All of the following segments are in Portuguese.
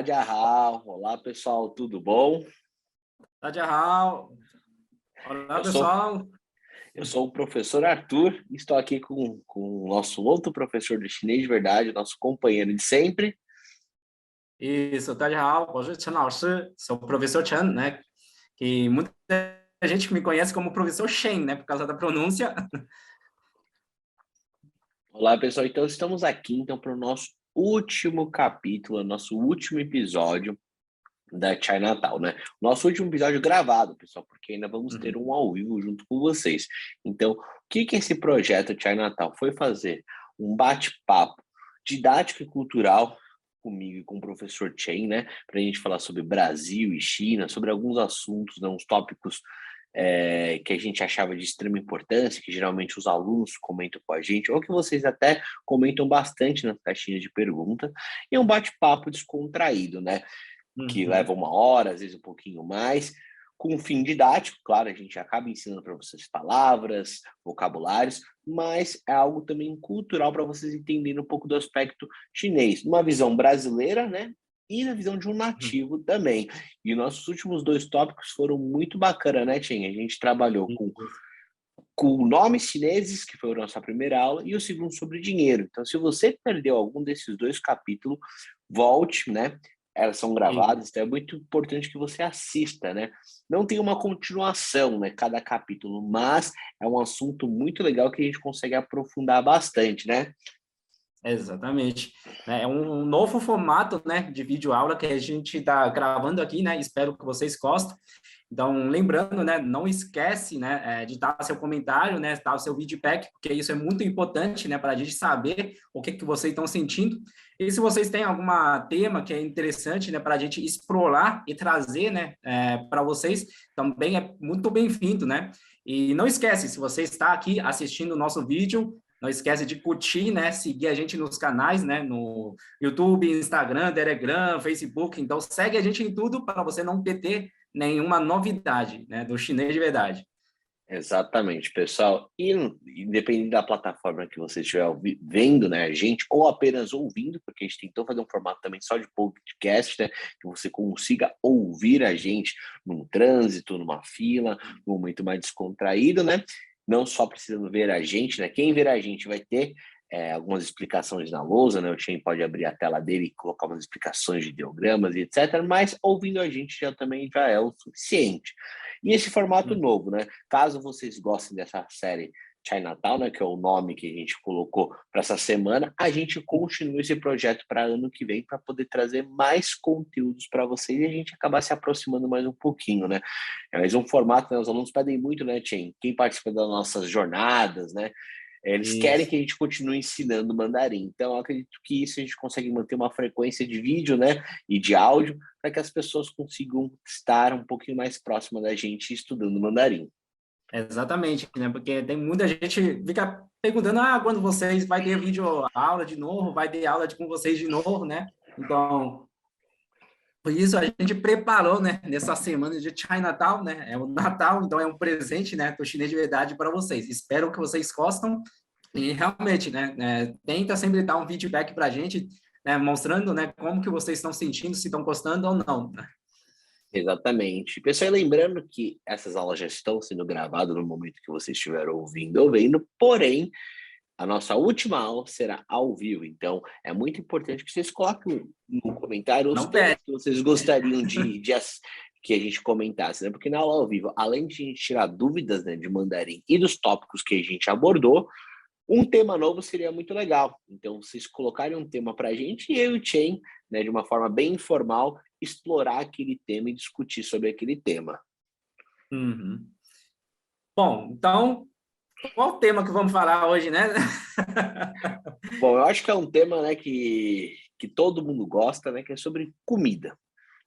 Olá pessoal, tudo bom? 大家好, olá Eu sou, pessoal. eu sou o professor Arthur e estou aqui com o nosso outro professor de chinês de verdade, nosso companheiro de sempre. Isso, 大家好, eu sou sou o professor Chen, né? Que muita gente me conhece como professor Shen, né? Por causa da pronúncia. Olá pessoal, então estamos aqui para o nosso último capítulo, nosso último episódio da Chinatown, né? Nosso último episódio gravado, pessoal, porque ainda vamos ter Uhum. um ao vivo junto com vocês. Então, o que esse projeto Chinatown foi fazer? Um bate-papo didático e cultural comigo e com o professor Chen, né? Para a gente falar sobre Brasil e China, sobre alguns assuntos, né? Uns tópicos que a gente achava de extrema importância, que geralmente os alunos comentam com a gente, ou que vocês até comentam bastante nas caixinhas de pergunta, e um bate-papo descontraído, né? Que leva Uhum. uma hora, às vezes um pouquinho mais, com um fim didático, claro, a gente acaba ensinando para vocês palavras, vocabulários, mas é algo também cultural para vocês entenderem um pouco do aspecto chinês, numa visão brasileira, né? E na visão de um Uhum. nativo também. E nossos últimos dois tópicos foram muito bacana, né, Tien? A gente trabalhou Isso. com nomes chineses, que foi a nossa primeira aula, e o segundo sobre dinheiro. Então, se você perdeu algum desses dois capítulos, volte, né? Elas são gravadas, então é muito importante que você assista, né? Não tem uma continuação, né? Cada capítulo, mas é um assunto muito legal que a gente consegue aprofundar bastante, né? Exatamente. É um novo formato, né, de videoaula que a gente está gravando aqui, né? Espero que vocês gostem. Então, lembrando, né, não esquece, né, de dar seu comentário, né, dar o seu feedback, porque isso é muito importante, né, para a gente saber o que vocês estão sentindo. E se vocês têm algum tema que é interessante, né, para a gente explorar e trazer, né, para vocês, também é muito bem-vindo, né? E não esquece, se você está aqui assistindo o nosso vídeo, não esquece de curtir, né, seguir a gente nos canais, né, no YouTube, Instagram, Telegram, Facebook. Então, segue a gente em tudo para você não perder nenhuma novidade, né, do chinês de verdade. Exatamente, pessoal. E independente da plataforma que você estiver vendo, né, a gente, ou apenas ouvindo, porque a gente tentou fazer um formato também só de podcast, né, que você consiga ouvir a gente num trânsito, numa fila, num momento mais descontraído, né? Não só precisando ver a gente, né? Quem ver a gente vai ter algumas explicações na lousa, né? O Chen pode abrir a tela dele e colocar umas explicações de ideogramas e etc. Mas ouvindo a gente já é o suficiente. E esse formato novo, né? Caso vocês gostem dessa série Chinatown, né, que é o nome que a gente colocou para essa semana, a gente continua esse projeto para ano que vem para poder trazer mais conteúdos para vocês e a gente acabar se aproximando mais um pouquinho, né? É mais um formato, né? Os alunos pedem muito, né, Chen? Quem participa das nossas jornadas, né? Eles querem Isso. que a gente continue ensinando mandarim. Então, eu acredito que isso a gente consegue manter uma frequência de vídeo, né, e de áudio, para que as pessoas consigam estar um pouquinho mais próximas da gente estudando mandarim. Exatamente, né? Porque tem muita gente que fica perguntando, quando vocês vai ter vídeo aula de novo, vai ter aula com vocês de novo, né? Então, por isso a gente preparou, né, nessa semana de Chinatown, né? É o Natal, então é um presente, né, do chinês de verdade para vocês. Espero que vocês gostem e realmente, né, tenta sempre dar um feedback para a gente, né, mostrando, né, como que vocês estão sentindo, se estão gostando ou não, né? Exatamente. Pessoal, e lembrando que essas aulas já estão sendo gravadas no momento que vocês estiveram ouvindo ou vendo, porém, a nossa última aula será ao vivo, então é muito importante que vocês coloquem no comentário os Não temas perde. que vocês gostariam que a gente comentasse, né? Porque na aula ao vivo, além de a gente tirar dúvidas, né, de mandarim e dos tópicos que a gente abordou, um tema novo seria muito legal. Então, vocês colocarem um tema para a gente e eu e o Chen, né, de uma forma bem informal, explorar aquele tema e discutir sobre aquele tema. Uhum. Bom, então, qual o tema que vamos falar hoje, né? Bom, eu acho que é um tema, né, que todo mundo gosta, né, que é sobre comida,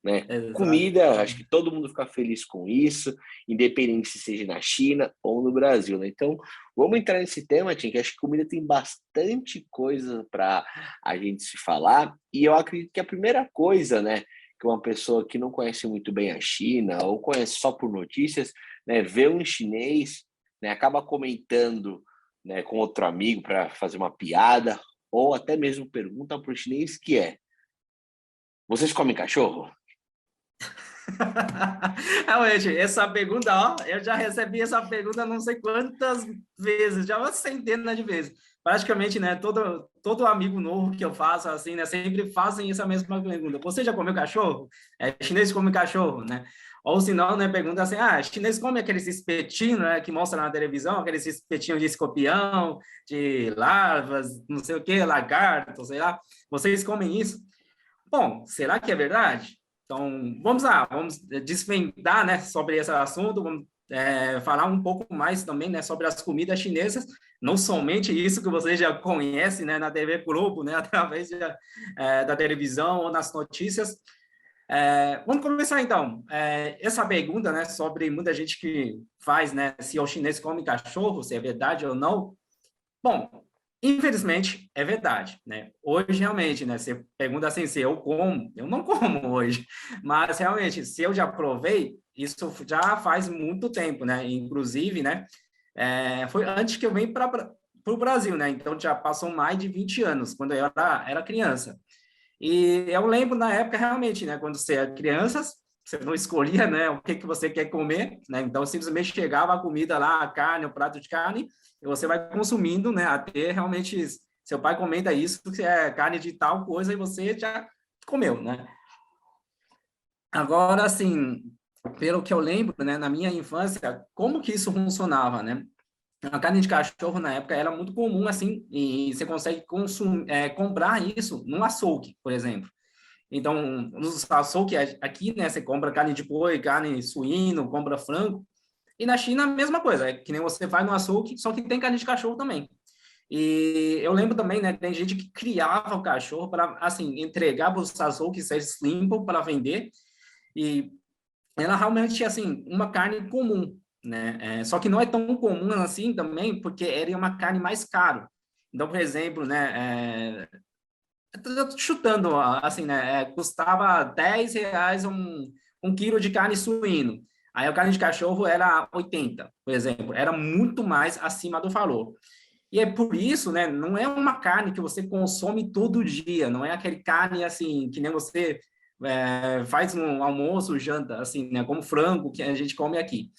né? Exato. Comida, acho que todo mundo fica feliz com isso, independente se seja na China ou no Brasil, né? Então, vamos entrar nesse tema, Tim, que acho que comida tem bastante coisa para a gente se falar, e eu acredito que a primeira coisa, né, que uma pessoa que não conhece muito bem a China ou conhece só por notícias, né, vê um chinês, né, acaba comentando, né, com outro amigo para fazer uma piada, ou até mesmo pergunta para o chinês que é: Vocês comem cachorro? Realmente, essa pergunta, ó, eu já recebi essa pergunta não sei quantas vezes, já uma centena de vezes. Praticamente, né, todo amigo novo que eu faço, assim, né, sempre fazem essa mesma pergunta. Você já comeu cachorro? Chinês come cachorro, né? Ou se não, né, pergunta assim, chinês come aqueles espetinhos, né, que mostra na televisão, aqueles espetinhos de escorpião, de larvas, não sei o que, lagarto, sei lá. Vocês comem isso? Bom, será que é verdade? Então, vamos lá, vamos desvendar, né, sobre esse assunto, vamos falar um pouco mais também, né, sobre as comidas chinesas, não somente isso que vocês já conhecem, né, na TV Globo, né, através da televisão ou nas notícias. Vamos começar, então. Essa pergunta, né, sobre muita gente que faz, né, se o chinês come cachorro, se é verdade ou não. Bom, infelizmente, é verdade, né? Hoje, realmente, né? Você pergunta assim, se eu como, eu não como hoje, mas, realmente, se eu já provei, isso já faz muito tempo, né? Inclusive, né? Foi antes que eu vim para o Brasil, né? Então, já passou mais de 20 anos, quando eu era criança. E eu lembro, na época, realmente, né? Quando você é criança, você não escolhia, né? O que que você quer comer, né? Então, simplesmente chegava a comida lá, a carne, o prato de carne, e você vai consumindo, né? Até realmente seu pai comenta isso, que é carne de tal coisa, e você já comeu, né? Agora, assim, pelo que eu lembro, né? Na minha infância, como que isso funcionava, né? A carne de cachorro, na época, era muito comum, assim, e você consegue comprar isso num açougue, por exemplo. Então, nos açougues aqui, né, você compra carne de boi, carne suíno, compra frango. E na China, a mesma coisa, é que nem você vai no açougue, só que tem carne de cachorro também. E eu lembro também, né, tem gente que criava o cachorro para, assim, entregar para os açougues, eles limpam para vender. E ela realmente, assim, uma carne comum, né? Só que não é tão comum assim também, porque era uma carne mais caro. Então, por exemplo, né, eu tô chutando, assim, né? Custava R$ 10 um quilo de carne suíno. Aí a carne de cachorro era 80, por exemplo. Era muito mais acima do valor. E é por isso, né? Não é uma carne que você consome todo dia. Não é aquele carne, assim, que nem você faz um almoço, janta, assim, né? Como frango que a gente come aqui.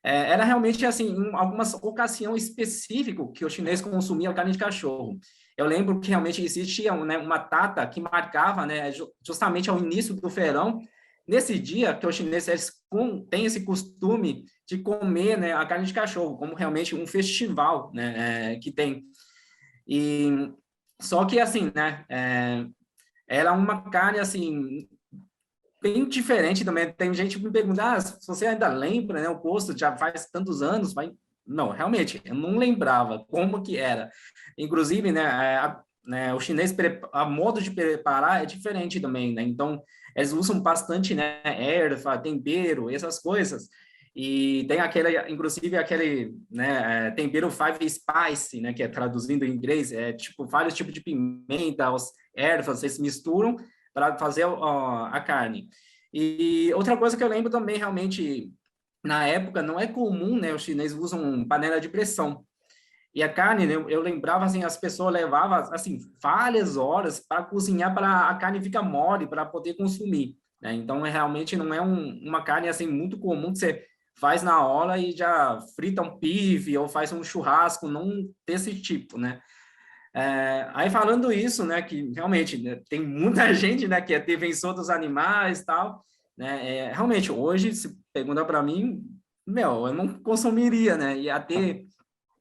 Era realmente assim, em algumas ocasiões específicas que o chinês consumia carne de cachorro. Eu lembro que realmente existia, né, uma data que marcava, né, justamente ao início do verão, nesse dia que os chineses têm esse costume de comer, né, a carne de cachorro, como realmente um festival, né, que tem. E só que assim, né, era uma carne assim bem diferente também. Tem gente que me pergunta, se você ainda lembra, né, o gosto já faz tantos anos, vai... Não, realmente, eu não lembrava como que era. Inclusive, né, o chinês, a modo de preparar é diferente também, né? Então, eles usam bastante, né, erva, tempero, essas coisas. E tem inclusive aquele, né, tempero five spice, né, que é traduzindo em inglês, tipo vários tipos de pimenta, ervas, eles misturam para fazer a carne. E outra coisa que eu lembro também, realmente, na época, não é comum, né? Os chineses usam panela de pressão. E a carne, né, eu lembrava, assim, as pessoas levavam, assim, várias horas para cozinhar, para a carne ficar mole, para poder consumir, né? Então, realmente não é uma carne, assim, muito comum que você faz na hora e já frita um bife ou faz um churrasco, não desse tipo, né? Aí falando isso, né, que realmente, né, tem muita gente, né, que é defensor dos animais e tal, né, realmente, hoje, se perguntar para mim, meu, eu não consumiria, né, ia ter...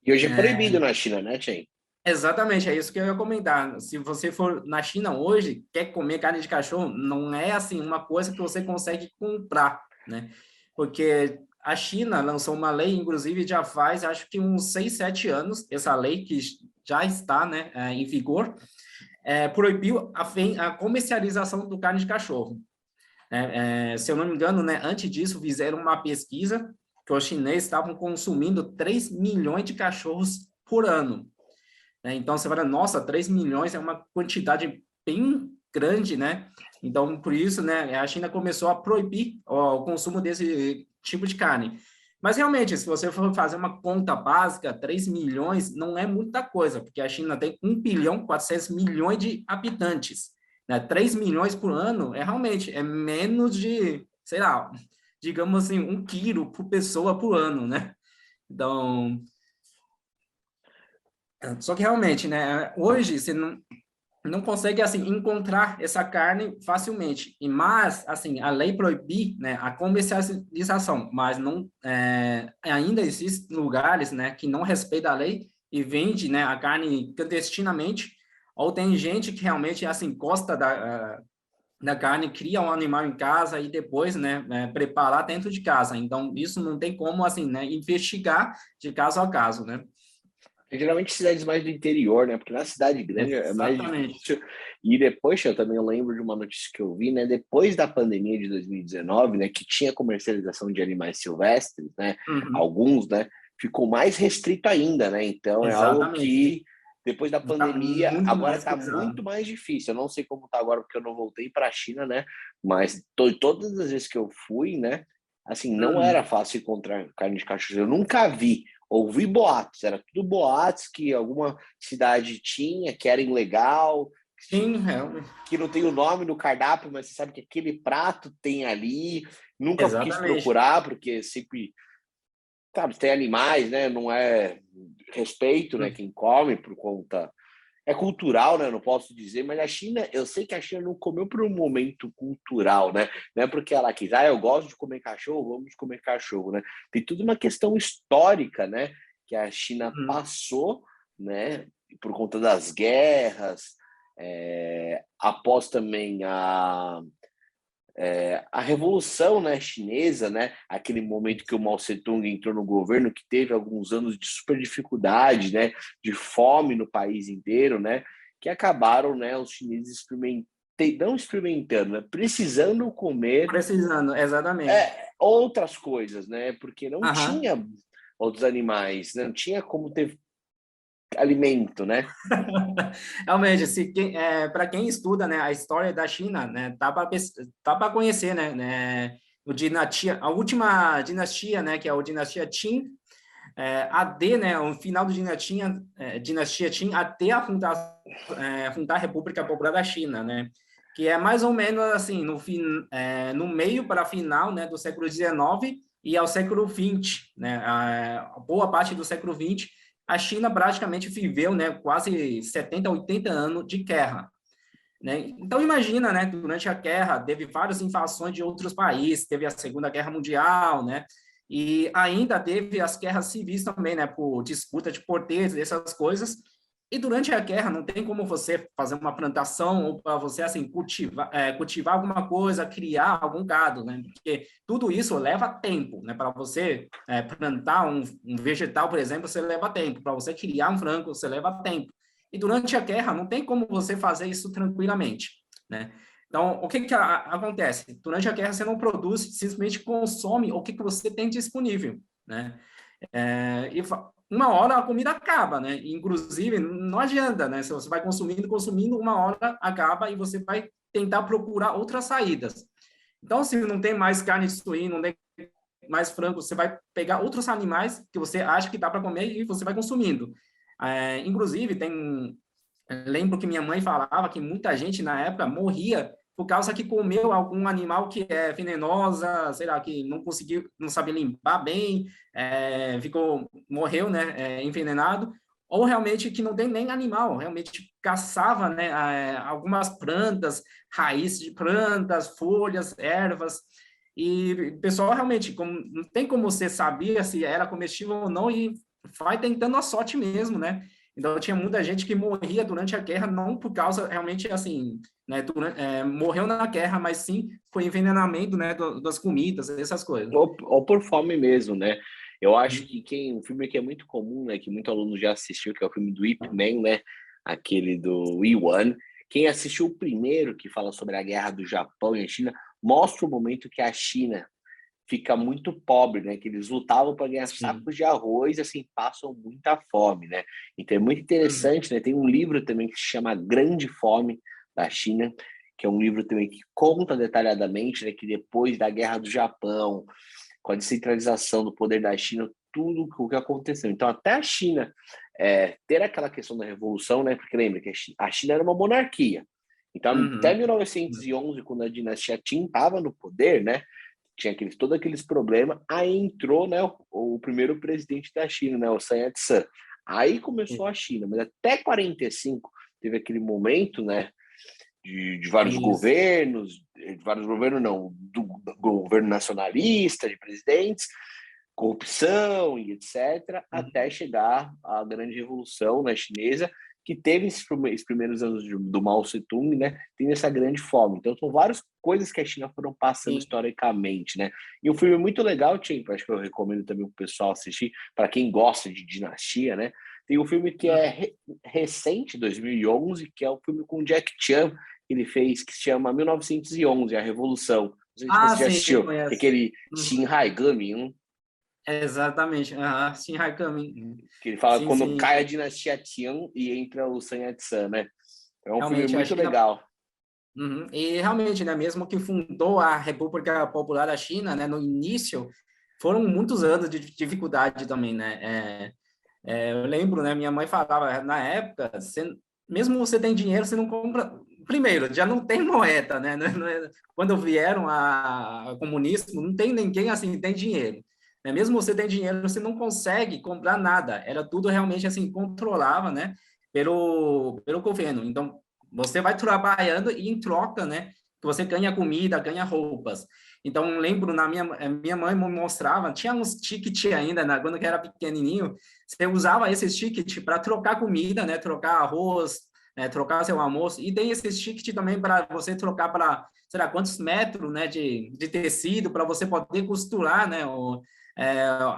E hoje é proibido na China, né, Chen? Exatamente, é isso que eu ia comentar. Se você for na China hoje, quer comer carne de cachorro, não é, assim, uma coisa que você consegue comprar, né, porque a China lançou uma lei, inclusive, já faz, acho que uns 6, 7 anos, essa lei que já está, né, em vigor, proibiu a comercialização do carne de cachorro. Se eu não me engano, né, antes disso, fizeram uma pesquisa que os chineses estavam consumindo 3 milhões de cachorros por ano. Então, você fala, nossa, 3 milhões é uma quantidade bem grande, né? Então, por isso, né, a China começou a proibir o consumo desse tipo de carne. Mas, realmente, se você for fazer uma conta básica, 3 milhões não é muita coisa, porque a China tem 1 bilhão 400 milhões de habitantes, né, 3 milhões por ano, realmente é menos de, sei lá, digamos assim, 1 quilo por pessoa por ano, né? Então, só que realmente, né, hoje você não consegue, assim, encontrar essa carne facilmente. Mas, assim, a lei proíbe, né, a comercialização, mas não, ainda existem lugares, né, que não respeitam a lei e vende, né, a carne clandestinamente, ou tem gente que realmente, assim, gosta da carne, cria um animal em casa e depois, né, preparar dentro de casa. Então, isso não tem como, assim, né, investigar de caso a caso, né? Geralmente cidades mais do interior, né? Porque na cidade grande é mais Exatamente. difícil. E depois, eu também lembro de uma notícia que eu vi, né? Depois da pandemia de 2019, né? Que tinha comercialização de animais silvestres, né? Uhum. Alguns, né? Ficou mais restrito ainda, né? Então é algo Exatamente. que depois da Tá pandemia muito agora mais está pesado. muito mais difícil. Eu não sei como está agora porque eu não voltei para a China, né? Mas todas as vezes que eu fui, né? Assim, não era Uhum. fácil encontrar carne de cachorro. Eu nunca vi. Ouvi boatos, era tudo boatos que alguma cidade tinha, que era ilegal, Sim, realmente. que não tem o nome no cardápio, mas você sabe que aquele prato tem ali. Nunca quis Exatamente. procurar, porque sempre, sabe, tem animais, né? Não é respeito, né? Hum. Quem come por conta. É cultural, né? Não posso dizer, mas a China, eu sei que a China não comeu por um momento cultural, né? Não é porque ela quis, eu gosto de comer cachorro, vamos comer cachorro, né? Tem tudo uma questão histórica, né? Que a China Uhum. passou, né? Por conta das guerras, após também a revolução, né, chinesa, né, aquele momento que o Mao Tse-tung entrou no governo, que teve alguns anos de super dificuldade, né, de fome no país inteiro, né, que acabaram, né, os chineses não experimentando, né, precisando comer Precisando, exatamente. outras coisas, né, porque não Aham. tinha outros animais, né, não tinha como ter alimento, né. Realmente, para quem estuda, né, a história da China, né, tá para conhecer, né, a última dinastia, né, que é a dinastia Qin, AD, né, o final da dinastia Qin até fundar a República Popular da China, né, que é mais ou menos assim no meio para final, né, do século XIX e ao século XX, né, a boa parte do século XX, a China praticamente viveu, né, quase 70, 80 anos de guerra, né? Então, imagina, né, durante a guerra, teve várias invasões de outros países, teve a Segunda Guerra Mundial, né, e ainda teve as guerras civis também, né, por disputa de poderes, essas coisas, e durante a guerra não tem como você fazer uma plantação ou para você, assim, cultivar alguma coisa, criar algum gado, né, porque tudo isso leva tempo, né, para você plantar um vegetal, por exemplo, você leva tempo, para você criar um frango, você leva tempo, e durante a guerra não tem como você fazer isso tranquilamente, né? Então, o que acontece? Durante a guerra você não produz, simplesmente consome o que você tem disponível, né? E uma hora a comida acaba, né? Inclusive, não adianta, né? Se você vai consumindo, uma hora acaba e você vai tentar procurar outras saídas. Então, se não tem mais carne de suíno, não tem mais frango, você vai pegar outros animais que você acha que dá para comer e você vai consumindo. Inclusive, lembro que minha mãe falava que muita gente na época morria por causa que comeu algum animal que é venenosa, sei lá, que não conseguiu, não sabia limpar bem, morreu, né, envenenado, ou realmente que não tem nem animal, realmente caçava, né, algumas plantas, raízes de plantas, folhas, ervas, e o pessoal realmente, não tem como você saber se era comestível ou não, e vai tentando a sorte mesmo, né? Então, tinha muita gente que morria durante a guerra, não por causa, realmente, assim, né, morreu na guerra, mas sim foi envenenamento, né, das comidas, essas coisas. Ou por fome mesmo, né? Eu acho Uhum. que um filme que é muito comum, né, que muito aluno já assistiu, que é o filme do Ip Man, né, aquele do Iwan. Quem assistiu o primeiro, que fala sobre a guerra do Japão e a China, mostra o momento que a China fica muito pobre, né, que eles lutavam para ganhar Sim. sacos de arroz, assim, passam muita fome, né? Então é muito Uhum. interessante, né? Tem um livro também que se chama Grande Fome da China, que é um livro também que conta detalhadamente, né, que depois da guerra do Japão, com a descentralização do poder da China, tudo o que aconteceu. Então, até a China ter aquela questão da revolução, né? Porque lembra que a China era uma monarquia. Então, até Uhum. 1911, quando a dinastia Qin estava no poder, né, tinha todos aqueles problemas, aí entrou, né, o primeiro presidente da China, né, o Sun Yat-sen. Aí começou a China, mas até 45 teve aquele momento, né, de Isso. vários governos não, do governo nacionalista, de presidentes, corrupção e etc., até Uhum. chegar à grande revolução, né, chinesa, que teve esses primeiros anos do Mao Tse-tung, né, tem essa grande fome. Então, são várias coisas que a China foram passando Sim. historicamente, né. E um filme muito legal, Tim, acho que eu recomendo também para o pessoal assistir, para quem gosta de dinastia, né. Tem um filme que é Uhum. recente, 2011, que é o filme com Jack Chan, que ele fez, que se chama 1911, A Revolução. Não sei se Ah, você já sim, eu assistiu, que é conheço. aquele Shin Uhum. Hai-gami, Exatamente. Aham. Sim, Raikkonen. que ele fala Sim, quando sim. cai a dinastia Tian e entra o Sun Yat-sen, né? É um filme Realmente, muito acho que legal. uhum. E realmente, né, mesmo que fundou a República Popular da China, né, no início, foram muitos anos de dificuldade também, né? Eu lembro, né, minha mãe falava, na época, mesmo você tem dinheiro, você não compra. Primeiro, já não tem moeda, né? Quando vieram a comunismo, não tem ninguém assim, tem dinheiro. Né? Mesmo você tem dinheiro, você não consegue comprar nada. Era tudo realmente assim, controlava, né? Pelo governo. Então, você vai trabalhando e em troca, né? Que você ganha comida, ganha roupas. Então, lembro, minha mãe me mostrava, tinha uns tickets ainda, né, quando eu era pequenininho, você usava esses tickets para trocar comida, né? Trocar arroz, né? Trocar seu almoço. E tem esses tickets também para você trocar para, sei lá, quantos metros, né? De tecido para você poder costurar, né?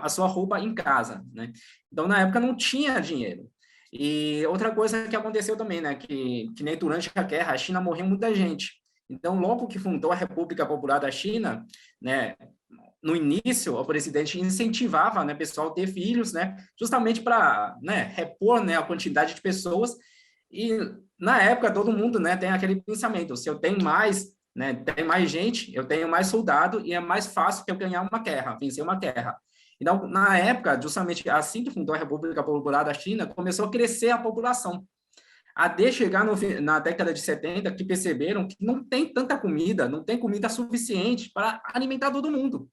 A sua roupa em casa, né? Então, na época, não tinha dinheiro. E outra coisa que aconteceu também, né? Que nem durante a guerra, a China morreu muita gente. Então, logo que fundou a República Popular da China, né, no início, o presidente incentivava, né, pessoal ter filhos, né, justamente para, né, repor, né, a quantidade de pessoas. E na época todo mundo, né, tem aquele pensamento: se eu tenho mais, né, tem mais gente, eu tenho mais soldado e é mais fácil que eu ganhar uma guerra, vencer uma guerra. Então, na época, justamente assim que fundou a República Popular da China, começou a crescer a população. Até chegar na década de 70, que perceberam que não tem tanta comida, não tem comida suficiente para alimentar todo mundo.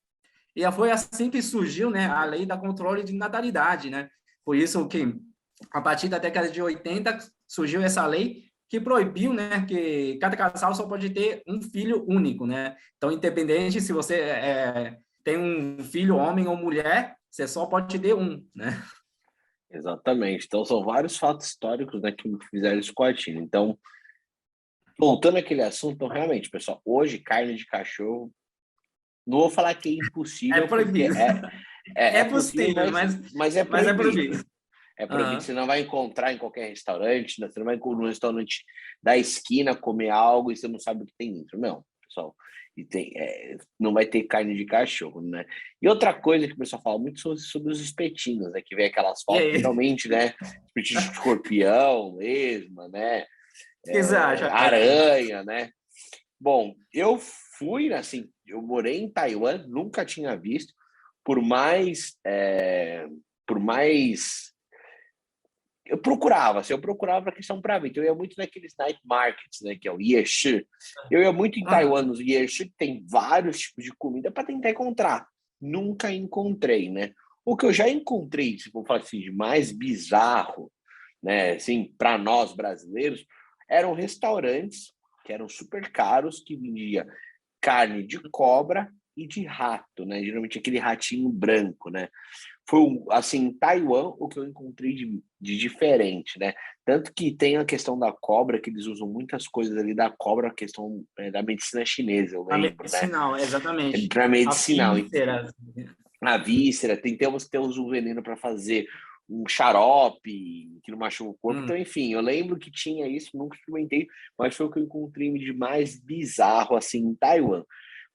E foi assim que surgiu, né, a lei da controle de natalidade, né? Por isso que, a partir da década de 80, surgiu essa lei que proibiu, né, que cada casal só pode ter um filho único, né? Então, independente se você tem um filho, homem ou mulher, você só pode ter um, né? Exatamente. Então, são vários fatos históricos, né, que fizeram isso com a China. Então, voltando àquele assunto, então, realmente, pessoal, hoje, carne de cachorro, não vou falar que é É impossível, porque proibido. é É possível, possível, mas é mas é proibido. proibido. É proibido. Você Uhum. não vai encontrar em qualquer restaurante, né? Você não vai no restaurante da esquina comer algo e você não sabe o que tem dentro. Não, pessoal. E não vai ter carne de cachorro, né? E outra coisa que o pessoal fala muito sobre os espetinhos, né? Que vem aquelas E fotos, aí? geralmente, né? Espetinho de escorpião, lesma, né? O que você acha, Alex? Aranha, né? Bom, eu fui, assim, eu morei em Taiwan, nunca tinha visto, por mais, por mais eu procurava a questão para ver. Então, eu ia muito naqueles night markets, né, que é o Yeshi. Eu ia muito em Taiwan, Uhum. nos Yeshi, que tem vários tipos de comida para tentar encontrar. Nunca encontrei, né? O que eu já encontrei, se for falar assim, de mais bizarro, né, assim, para nós brasileiros, eram restaurantes que eram super caros, que vendia carne de cobra e de rato, né? Geralmente aquele ratinho branco, né? Foi, assim, em Taiwan, o que eu encontrei de diferente, né? Tanto que tem a questão da cobra, que eles usam muitas coisas ali da cobra, a questão da medicina chinesa, eu A lembro, né? medicinal, exatamente. Para A medicinal. vísceras. A víscera, temos que ter um veneno para fazer um xarope que não machuca o corpo. Então, Hum. enfim, eu lembro que tinha isso, nunca experimentei, mas foi o que eu encontrei de mais bizarro assim em Taiwan.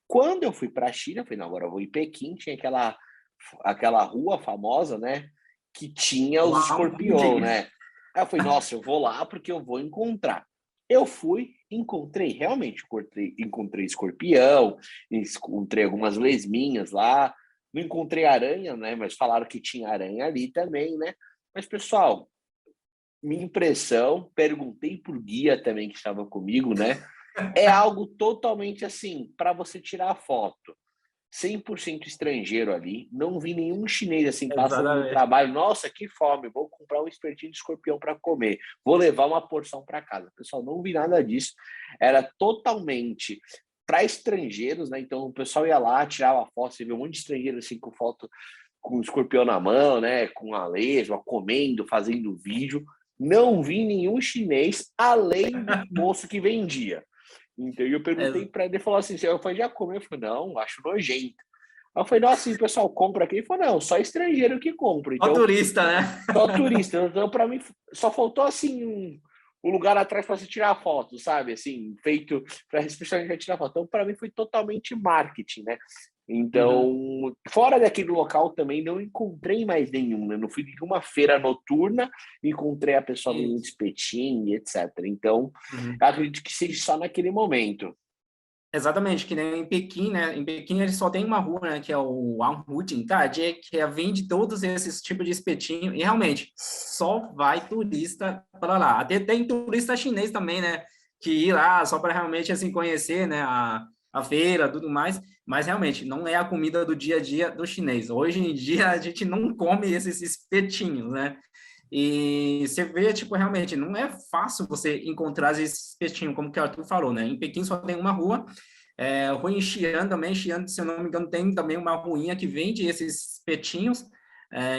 Quando eu fui para a China, eu falei, não, agora eu vou em Pequim, tinha aquela rua famosa, né, que tinha os Uau, escorpião, entendi. né? Aí eu falei, nossa, eu vou lá porque eu vou encontrar. Eu fui, encontrei, realmente encontrei escorpião, encontrei algumas lesminhas lá, não encontrei aranha, né? Mas falaram que tinha aranha ali também, né? Mas, pessoal, minha impressão, perguntei por guia também que estava comigo, né? É algo totalmente assim, para você tirar a foto. 100% estrangeiro ali, não vi nenhum chinês assim passando no Exatamente. trabalho, nossa, que fome, vou comprar um espetinho de escorpião para comer, vou levar uma porção para casa. Pessoal, não vi nada disso, era totalmente para estrangeiros, né? Então o pessoal ia lá, tirava foto, você vê um monte de estrangeiro assim com foto com o escorpião na mão, né? Com a lesma, comendo, fazendo vídeo. Não vi nenhum chinês além do moço que vendia. Então, eu perguntei É, para ele, ele falou assim, eu falei, já comeu? Eu falei, não, acho nojento. Aí eu falei, nossa, e o pessoal compra aqui? Ele falou, não, só estrangeiro que compra. só Então, turista, né? só turista. Então, para mim, só faltou, assim, um lugar atrás para você tirar foto, sabe? Assim, feito para especialmente tirar foto. Então, para mim, foi totalmente marketing, né? Uhum. Então, fora daquele local também, não encontrei mais nenhum, né? Não fui em nenhuma feira noturna, encontrei a pessoa vendendo Isso. espetinho, etc. Então, Uhum. eu acredito que seja só naquele momento. Exatamente, que nem em Pequim, né? Em Pequim ele só tem uma rua, né? Que é o Wanghu Jingdajie, que vende todos esses tipos de espetinho. E realmente, só vai turista para lá. Até tem turista chinês também, né? Que ir lá só para realmente, assim, conhecer, né? A feira, tudo mais. Mas realmente, não é a comida do dia a dia do chinês. Hoje em dia, a gente não come esses espetinhos, né? E você vê, tipo, realmente, não é fácil você encontrar esse espetinho, como que o Arthur falou, né? Em Pequim só tem uma rua, rua em Xi'an também, Xi'an, se eu não me engano, tem também uma ruinha que vende esses espetinhos.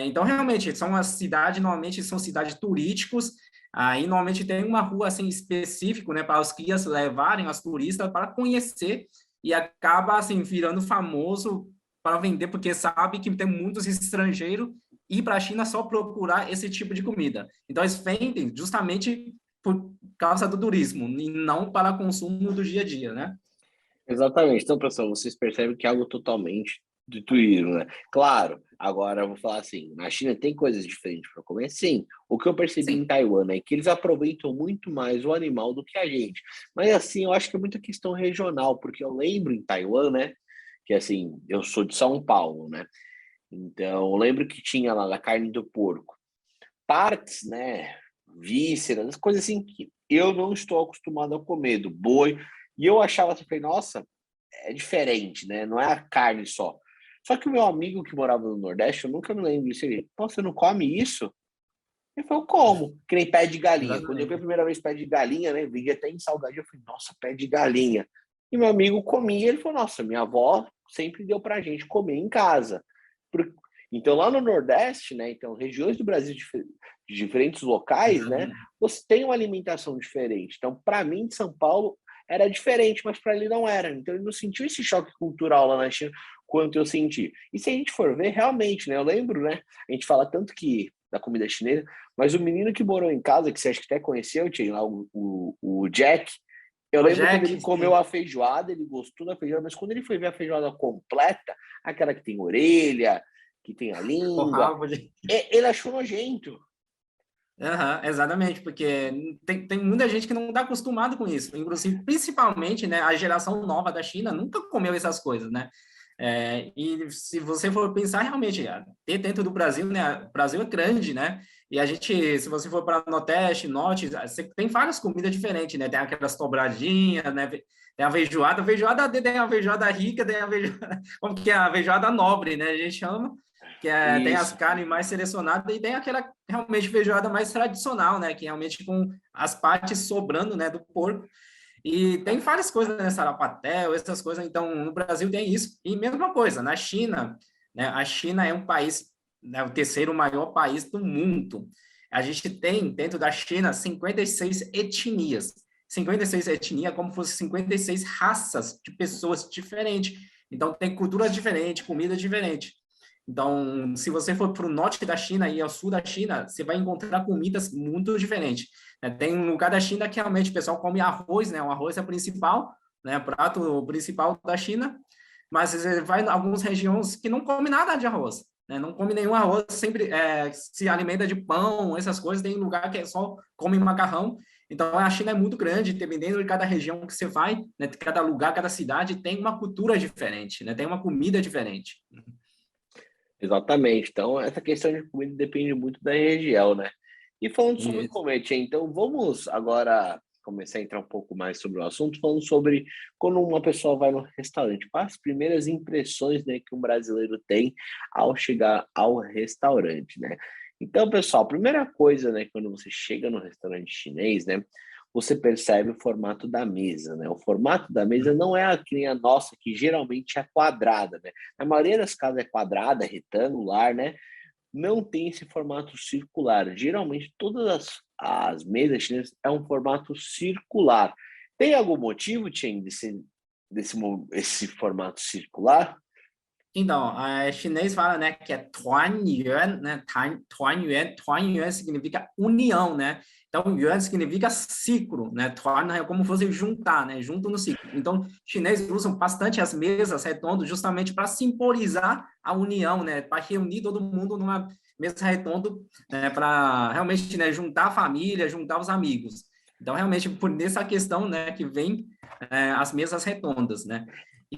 Então, realmente, são as cidades, normalmente são cidades turísticos, aí normalmente tem uma rua, assim, específico, né, para os guias levarem os turistas para conhecer e acaba, assim, virando famoso para vender, porque sabe que tem muitos estrangeiros ir para a China só procurar esse tipo de comida. Então, eles vendem justamente por causa do turismo, e não para consumo do dia a dia, né? Exatamente. Então, pessoal, vocês percebem que é algo totalmente de turismo, né? Claro, agora eu vou falar assim, na China tem coisas diferentes para comer? Sim. O que eu percebi em Sim. Taiwan é que eles aproveitam muito mais o animal do que a gente. Mas assim, eu acho que é muita questão regional, porque eu lembro em Taiwan, né? Que assim, eu sou de São Paulo, né? Então, eu lembro que tinha lá a carne do porco. Partes, né? Vísceras, coisas assim que eu não estou acostumado a comer, do boi. E eu achava assim, falei, nossa, é diferente, né? Não é a carne só. Só que o meu amigo que morava no Nordeste, eu nunca me lembro disso. Ele, pô, você não come isso? Ele falou, como? Que nem pé de galinha. Quando eu vi a Exatamente. primeira vez pé de galinha, né? Vi até em salgadinho, eu falei, nossa, pé de galinha. E meu amigo comia, ele falou, nossa, minha avó sempre deu pra gente comer em casa. Por- Então, lá no Nordeste, né? Então, regiões do Brasil de diferentes locais, né? Exatamente. Você tem uma alimentação diferente. Então, para mim, de São Paulo, era diferente, mas para ele não era. Então, ele não sentiu esse choque cultural lá na China quanto eu senti. E se a gente for ver, realmente, né? Eu lembro, né? A gente fala tanto que da comida chinesa, mas o menino que morou em casa, que você acha que até conheceu, tinha lá o Jack, eu O lembro quando Jack, ele comeu sim, a feijoada, ele gostou da feijoada, mas quando ele foi ver a feijoada completa, aquela que tem orelha, que tem a o língua, rabo de... ele achou nojento. Uhum, exatamente, porque tem muita gente que não está acostumado com isso, inclusive, principalmente, né, a geração nova da China nunca comeu essas coisas, né? E se você for pensar realmente, até dentro do Brasil, né, o Brasil é grande, né? E a gente, se você for para Nordeste, Norte, você tem várias comidas diferentes, né? Tem aquelas dobradinhas, né? Tem a feijoada tem a feijoada rica, tem a feijoada, como que é a feijoada nobre, né? A gente chama tem as Isso, carnes mais selecionadas e tem aquela realmente feijoada mais tradicional, né? Que realmente com as partes sobrando, né, do porco. E tem várias coisas, né, sarapatel, essas coisas. Então, no Brasil tem isso. E mesma coisa, na China, né? A China é um país, né, o terceiro maior país do mundo. A gente tem, dentro da China, 56 etnias. 56 etnias, como se fossem 56 raças de pessoas diferentes. Então, tem cultura diferente, comida diferente. Então, se você for para o norte da China e ao sul da China, você vai encontrar comidas muito diferentes. Tem um lugar da China que realmente o pessoal come arroz, né? O arroz é o principal, né? O prato principal da China. Mas você vai em algumas regiões que não come nada de arroz, né? Não come nenhum arroz, sempre se alimenta de pão, essas coisas. Tem lugar que só come macarrão. Então, a China é muito grande, dependendo de cada região que você vai, né? Cada lugar, cada cidade tem uma cultura diferente, né? Tem uma comida diferente. exatamente. Então, essa questão de comida depende muito da região, né? E falando sobre Isso. comer, Tchê, então vamos agora começar a entrar um pouco mais sobre o assunto, falando sobre quando uma pessoa vai no restaurante, quais as primeiras impressões, né, que um brasileiro tem ao chegar ao restaurante, né? Então, pessoal, a primeira coisa, né, quando você chega no restaurante chinês, né, você percebe o formato da mesa, né? O formato da mesa não é a que nem a nossa, que geralmente é quadrada, né? A maioria das casas é quadrada, retangular, né? Não tem esse formato circular. Geralmente, todas as mesas chinesas é um formato circular. Tem algum motivo, Chen, esse formato circular? Então, chinês fala, né, que é Tuan Yuan, né? Tuan Yuan significa união, né? Então, Yuan significa ciclo, né? Tuan é como fosse juntar, né? Junto no ciclo. Então, chineses usam bastante as mesas redondas justamente para simbolizar a união, né? Para reunir todo mundo numa mesa redonda, né? Para realmente, né, juntar a família, juntar os amigos. Então, realmente, por nessa questão, né, que vem as mesas redondas, né?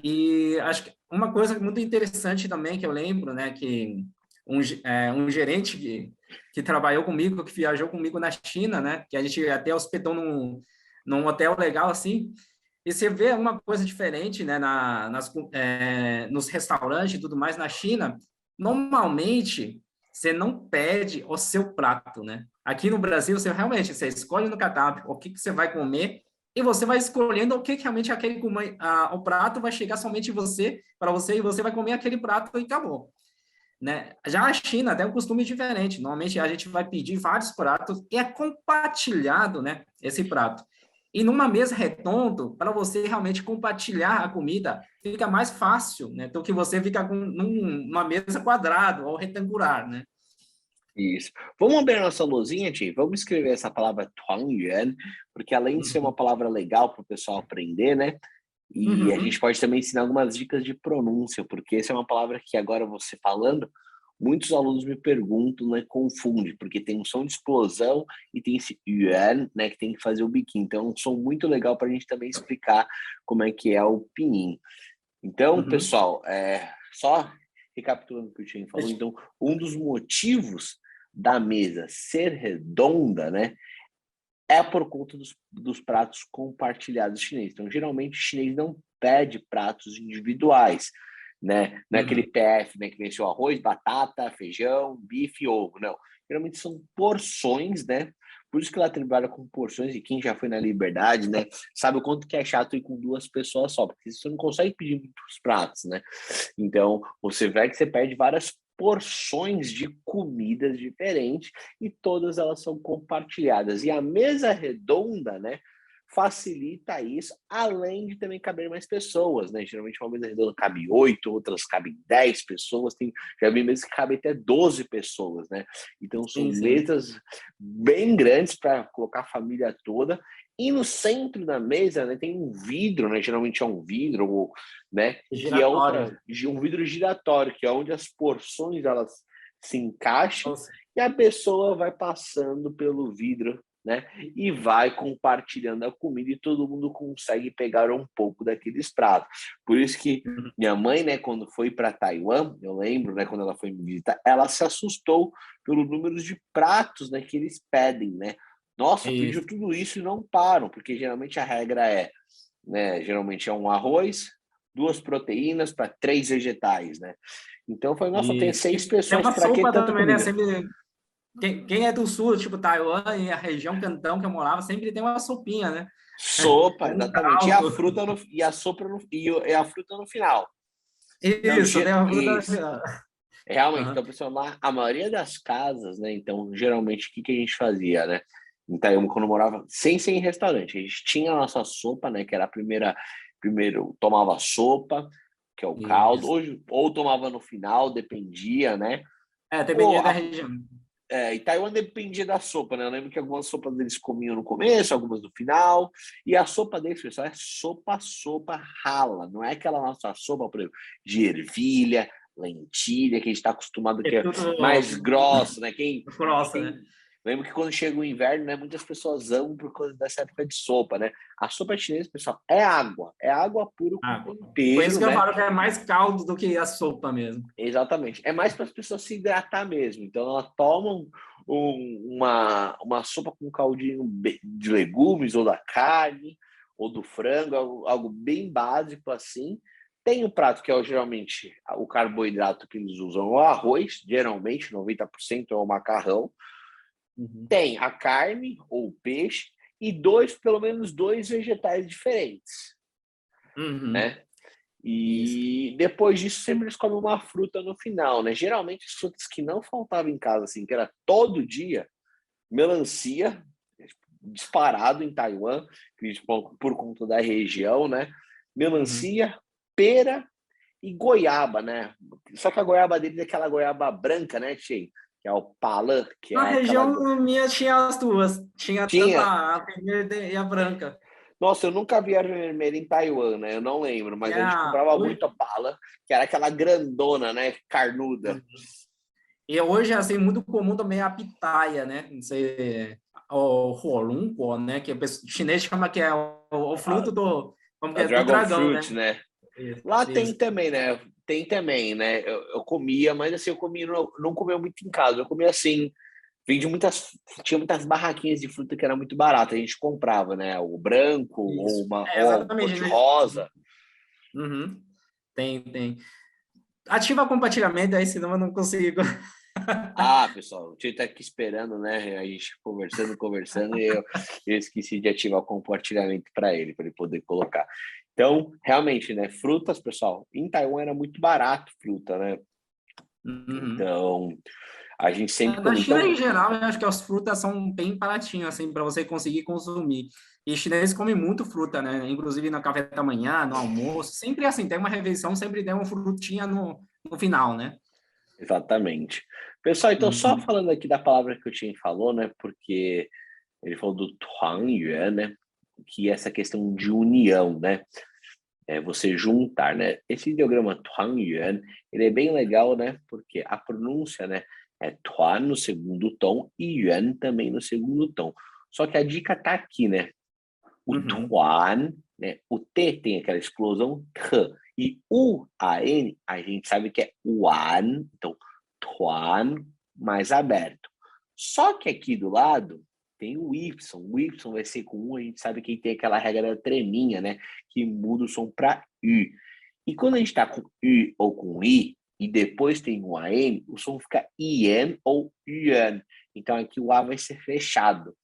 E acho que uma coisa muito interessante também que eu lembro, né, que um gerente que trabalhou comigo, que viajou comigo na China, né, que a gente até hospedou num hotel legal assim, e você vê uma coisa diferente, né, nos restaurantes e tudo mais na China, normalmente você não pede o seu prato, né? Aqui no Brasil, você escolhe no cardápio o que você vai comer e você vai escolhendo o que realmente o prato vai chegar somente para você, e você vai comer aquele prato e acabou, né? Já a China tem um costume diferente. Normalmente a gente vai pedir vários pratos e é compartilhado, né, esse prato. E numa mesa redonda, para você realmente compartilhar a comida, fica mais fácil, né, do que você ficar numa mesa quadrada ou retangular, né? Isso. Vamos abrir a nossa luzinha, Ti? Vamos escrever essa palavra Tuangyuan, porque além de ser uma Uhum. palavra legal para o pessoal aprender, né? E a gente Uhum. pode também ensinar algumas dicas de pronúncia, porque essa é uma palavra que agora você falando, muitos alunos me perguntam, né, confunde, porque tem um som de explosão e tem esse yuan, né, que tem que fazer o biquinho. Então, é um som muito legal para a gente também explicar como é que é o pinyin. Então, Uhum. pessoal, só recapitulando o que o Tien falou, Acho- então, um dos motivos da mesa ser redonda, né, é por conta dos pratos compartilhados chineses. Então, geralmente, o chinês não pede pratos individuais, né? Não é aquele Uhum. PF, né, que vem o arroz, batata, feijão, bife, ovo, não. Geralmente são porções, né? Por isso que ela trabalha com porções, e quem já foi na Liberdade, né, sabe o quanto que é chato ir com duas pessoas só, porque você não consegue pedir muitos pratos, né? Então, você vê que você perde várias porções de comidas diferentes e todas elas são compartilhadas. E a mesa redonda, né, facilita isso, além de também caber mais pessoas, né? Geralmente uma mesa redonda cabe 8, outras cabem 10 pessoas, já vi mesas que cabem até 12 pessoas, né? Então são Sim, sim. mesas bem grandes para colocar a família toda. E no centro da mesa, né, tem um vidro, né? Geralmente é um vidro, né? Que é Giratório. um vidro giratório, que é onde as porções elas se encaixam Nossa. e a pessoa vai passando pelo vidro, né? E vai compartilhando a comida e todo mundo consegue pegar um pouco daqueles pratos. Por isso que Uhum. minha mãe, né, quando foi para Taiwan, eu lembro, né, quando ela foi me visitar, ela se assustou pelo número de pratos, né, que eles pedem, né? Nossa, pediu Isso. tudo isso e não param, porque geralmente a regra é, né, geralmente é um arroz, duas proteínas para três vegetais, né? Então foi, nossa, tem Isso. seis E tem pessoas, uma para que sopa tanta também, né? comida? Sempre quem é do sul, tipo Taiwan e a região Cantão que eu morava, sempre tem uma sopinha, né? Sopa, Ou um exatamente. E a caldo. fruta no, e a sopa no, e a fruta no final. Então, Isso, tem uma fruta no isso. final. Realmente, Aham. então, pessoal, lá, a maioria das casas, né? Então, geralmente, o que, que a gente fazia, né? Então, quando eu morava, sem ser em restaurante, a gente tinha a nossa sopa, né? Que era a primeira, primeiro tomava sopa, que é o caldo, Isso. hoje, ou tomava no final, dependia, né? É, Ou dependia da região. em Taiwan dependia da sopa, né? Eu lembro que algumas sopas eles comiam no começo, algumas no final. E a sopa deles, pessoal, é sopa rala. Não é aquela nossa sopa, por exemplo, de ervilha, lentilha, que a gente está acostumado É que é tudo mais grossa, né? grossa, Quem né? lembro que quando chega o inverno, né, muitas pessoas amam por causa dessa época de sopa, né? A sopa chinesa, pessoal, é água pura com Água. Por isso tempero, que eu né? falo que é mais caldo do que a sopa mesmo. Exatamente. É mais para as pessoas se hidratar mesmo. Então, elas tomam uma sopa com caldinho de legumes ou da carne ou do frango, algo bem básico assim. Tem o prato que é geralmente o carboidrato que eles usam, o arroz, geralmente 90% é o macarrão. Tem a carne ou o peixe e pelo menos dois vegetais diferentes, né? E depois disso sempre eles comem uma fruta no final, né? Geralmente as frutas que não faltavam em casa, assim, que era todo dia, melancia, disparado em Taiwan, por conta da região, né? Melancia, pera e goiaba, né? Só que a goiaba deles é aquela goiaba branca, né, Tchê? Que é o palã, que é Na aquela... região minha tinha as duas, tinha tanto Tinha... a vermelha e a branca. Nossa, eu nunca vi a vermelha em Taiwan, né? Eu não lembro, mas a gente É, comprava hoje, muito a pala, que era aquela grandona, né? Carnuda. e hoje, assim, muito comum também a pitaia, né? Não sei, o huolongguo, né? Que o chinês chama que é o fruto do, como que A é, do Dragon dragão, né? Fruit, né? Isso, Lá tem isso. também, né? Tem também, né? Eu comia, mas assim, eu comia, não comia muito em casa. Eu comia assim, vende muitas, tinha muitas barraquinhas de fruta que era muito barata. A gente comprava, né? O branco ou Isso. uma É, ou cor exatamente, de né? rosa. Uhum. Tem. Ativa compartilhamento aí, senão eu não consigo. Ah, pessoal, o tio tá aqui esperando, né? A gente conversando, e eu esqueci de ativar o compartilhamento para ele poder colocar. Então, realmente, né? Frutas, pessoal, em Taiwan era muito barato fruta, né? Uhum. Então, a gente sempre Na comia. China, em Então, geral, eu acho que as frutas são bem baratinhas, assim, para você conseguir consumir. E chinês come muito fruta, né? Inclusive no café da manhã, no almoço. Sempre assim, tem uma refeição, sempre tem uma frutinha no final, né? exatamente. Pessoal, então, só Uhum. falando aqui da palavra que o Tim falou, né? Porque ele falou do Tuangyuan, né? Que é essa questão de união, né? É você juntar, né? Esse ideograma Tuangyuan, ele é bem legal, né? Porque a pronúncia, né? É Tuan no segundo tom e Yuan também no segundo tom. Só que a dica tá aqui, né? O Uhum. Tuan, né? O T tem aquela explosão T. E o AN, a gente sabe que é Wan. Então, Tuan mais aberto. Só que aqui do lado tem o Y. O Y vai ser com U, a gente sabe que tem aquela regra da treminha, né? Que muda o som para U. E quando a gente está com U ou com I, e depois tem um AN, o som fica IN ou YAN. Então aqui o A vai ser fechado.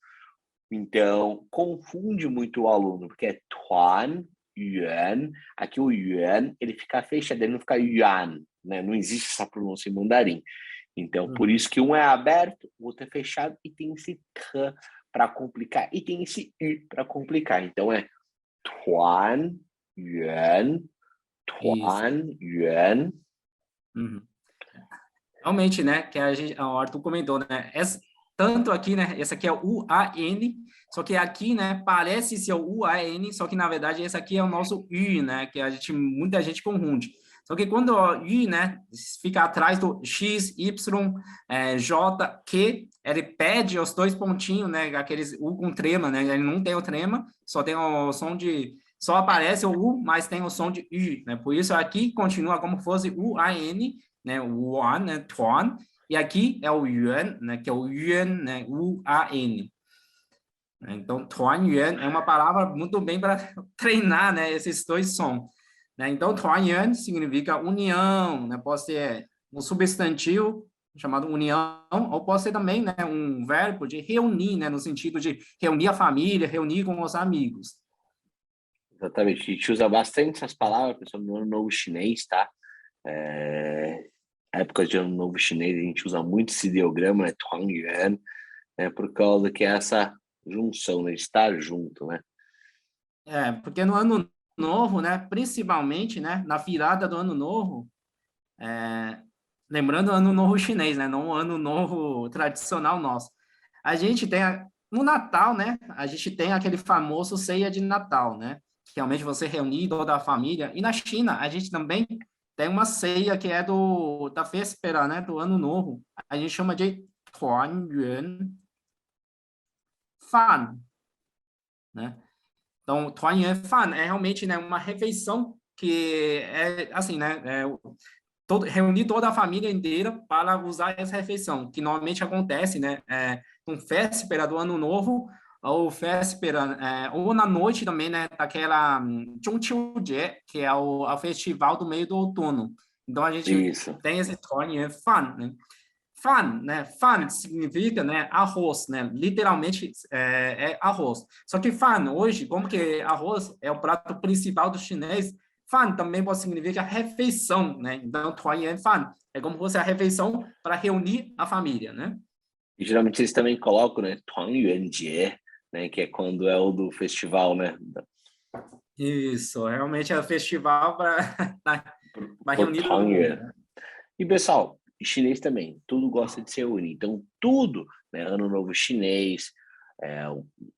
Então, confunde muito o aluno, porque é Tuan, Yuan. Aqui o Yuan, ele fica fechado, ele não fica Yuan, né? Não existe essa pronúncia em mandarim. Então, por Uhum. isso que um é aberto, o outro é fechado, e tem esse T para complicar, e tem esse U para complicar. Então, é Tuan, Yuan, Isso. Tuan, Yuan. Uhum. Realmente, né? Que o Arthur comentou, né? Tanto aqui, né? Esse aqui é o U-A-N, só que aqui, né? Parece ser o U-A-N, só que na verdade esse aqui é o nosso U, né? Que muita gente confunde. Só que quando o U, né? Fica atrás do X, Y, J, Q, ele pede os dois pontinhos, né? Aqueles U com trema, né? Ele não tem o trema, só tem o som de. Só aparece o U, mas tem o som de U, né? Por isso aqui continua como fosse U-A-N, né, o Yuan, né, Tuan, e aqui é o Yuan, né, que é o Yuan, né, U-A-N. Então, Tuan Yuan é uma palavra muito bem para treinar, né, esses dois sons. Né? Então, Tuan Yuan significa união, né, pode ser um substantivo chamado união, ou pode ser também, né, um verbo de reunir, né, no sentido de reunir a família, reunir com os amigos. Exatamente. A gente usa bastante essas palavras, pessoal, no ano novo chinês, tá? É, época de ano novo chinês, a gente usa muito esse ideograma, né? Tuangyuan, né? Por causa que é essa junção, né? Estar junto, né? Porque no ano novo, né, principalmente, né, na virada do ano novo, lembrando o ano novo chinês, né, não o ano novo tradicional nosso. A gente tem no Natal, né, a gente tem aquele famoso ceia de Natal, né, que realmente você reunir toda a família. E na China, a gente também tem uma ceia que é da véspera, né, do ano novo. A gente chama de Tuanyuan Fan, né? Então, Tuanyuan Fan é realmente, né, uma refeição que é assim, né, reunir toda a família inteira para usar essa refeição, que normalmente acontece, né, com véspera do Ano Novo, ou véspera, ou na noite também, né, daquela Zhongqiujie, que é o festival do meio do outono. Então, a gente Isso. tem esse Tuan Fan, né? Fan, né? Fan significa, né, arroz, né? Literalmente é arroz. Só que fan hoje, como que arroz é o prato principal do chinês, fan também pode significar refeição, né? Então, Tuan Fan é como se fosse a refeição para reunir a família, né? E geralmente eles também colocam, né, Tuangyuanjie, né, que é quando é o do festival, né, Isso, realmente é o festival para por reunir todo mundo, Tuangyuan. né? E pessoal, chinês também, tudo gosta de se reunir. Então, tudo, né, Ano Novo Chinês,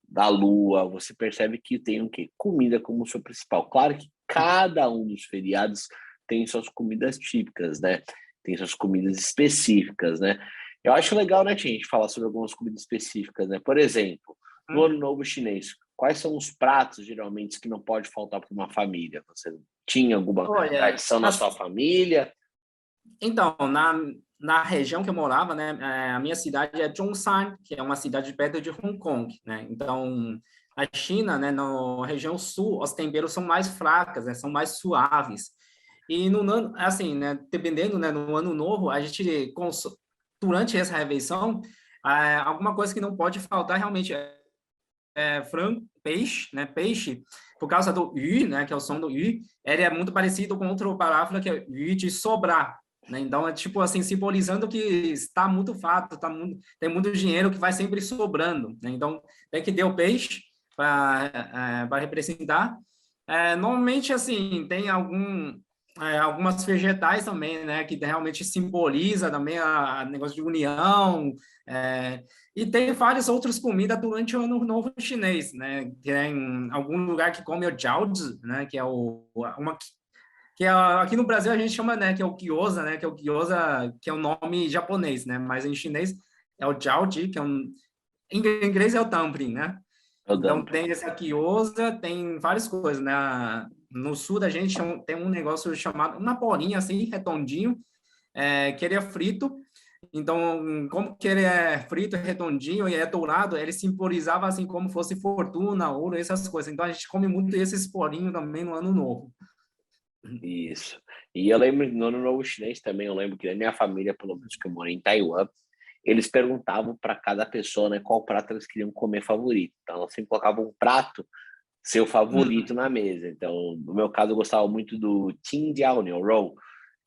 da Lua, você percebe que tem o quê? Comida como seu principal. Claro que cada um dos feriados tem suas comidas típicas, né? Tem suas comidas específicas, né? Eu acho legal, né, Tia, a gente falar sobre algumas comidas específicas, né? Por exemplo, no Ano Novo Chinês, quais são os pratos, geralmente, que não pode faltar para uma família? Você tinha alguma Olha, tradição na sua família? então, na região que eu morava, né, a minha cidade é Zhongshan, que é uma cidade perto de Hong Kong, né? Então, a China, né, na região sul, os temperos são mais fracos, né, são mais suaves. E no ano, assim, né, dependendo, né, no ano novo, a gente durante essa refeição, alguma coisa que não pode faltar realmente frango, peixe, né? Peixe, por causa do yu, né? Que é o som do yu, ele é muito parecido com outra palavra que é yu de sobrar, né? Então é tipo assim simbolizando que está muito fato, tem muito dinheiro que vai sempre sobrando, né? Então tem que ter o peixe para representar. Normalmente assim tem algumas vegetais também, né? Que realmente simboliza também a negócio de união. É, e tem várias outras comidas durante o Ano Novo Chinês, né? Tem algum lugar que come o jiaozi, né? Que é aqui no Brasil a gente chama, né? Que é o gyoza, né? Que é o gyoza, que é o nome japonês, né? Mas em chinês é o jiaozi, que é em inglês é o dumpling, né? É o Então dumpling. tem esse gyoza, tem várias coisas, né? No sul da gente tem um negócio chamado uma bolinha assim, redondinho, que ele é frito. Então, como que ele é frito, redondinho e é dourado, ele simbolizava assim como fosse fortuna, ouro, essas coisas. Então, a gente come muito esses porinhos também no Ano Novo. Isso. E eu lembro no Ano Novo Chinês também, eu lembro que na minha família, pelo menos que eu moro em Taiwan, eles perguntavam para cada pessoa, né, qual prato eles queriam comer favorito. Então, elas sempre colocavam um prato seu favorito na mesa. Então, no meu caso, eu gostava muito do Tinjiao Niu Roll,